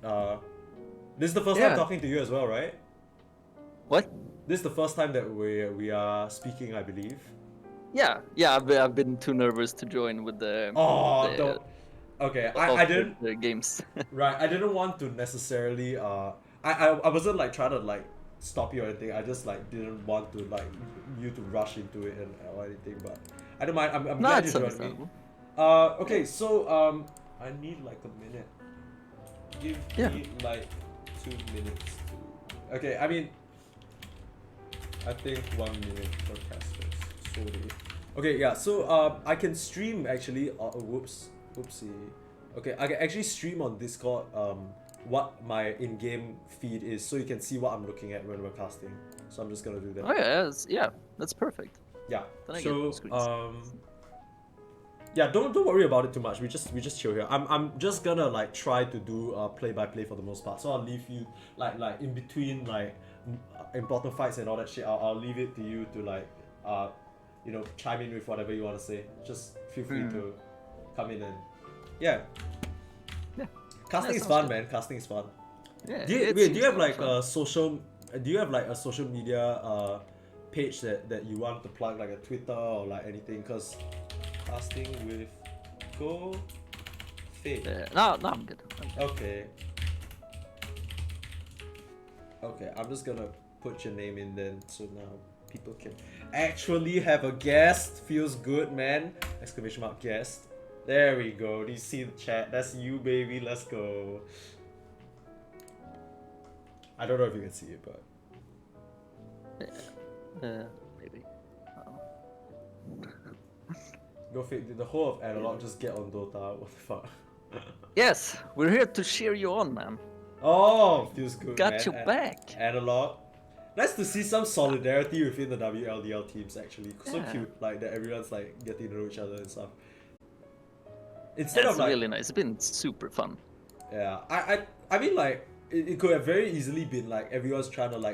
This is the first time talking to you as well, right? What? This is the first time that we are speaking, I believe. Yeah. I've been too nervous to join with the. Don't. Okay, I didn't. The games. Right, I didn't want to necessarily. I wasn't like trying to like stop you or anything. I just like didn't want to like you to rush into it or anything. But I don't mind. I'm glad you joined me. Okay, so I need like a minute. Give me like 2 minutes to... Okay, I mean... I think 1 minute for casters. Sorry. Okay, yeah, so I can stream actually... Whoopsie. Okay, I can actually stream on Discord what my in-game feed is, so you can see what I'm looking at when we're casting. So I'm just gonna do that. Oh yeah, that's perfect. Yeah, then I so get screens. yeah, don't worry about it too much. We just chill here. I'm just gonna like try to do play-by-play for the most part. So I'll leave you like in between like important fights and all that shit. I'll leave it to you to like you know, chime in with whatever you want to say. Just feel free to come in and yeah. Casting is fun, man. Casting is fun. Yeah. Do you have like a social? Do you have like a social media page that you want to plug, like a Twitter or like anything? Cause casting with Go Fake. No, I'm good. Okay. Okay, I'm just gonna put your name in then, so now people can actually have a guest. Feels good, man. Exclamation mark guest. There we go. Do you see the chat? That's you, baby. Let's go. I don't know if you can see it, but Maybe. Go Fake. Did the whole of Analog just get on Dota? What the fuck? Yes, we're here to cheer you on, man. Oh, feels good, Got man. your back. Analog. Nice to see some solidarity within the WLDL teams, actually. So cute, like that everyone's like getting to know each other and stuff. Instead of like, really nice. It's been super fun. yeah, I mean like it could have very easily been like everyone's trying to like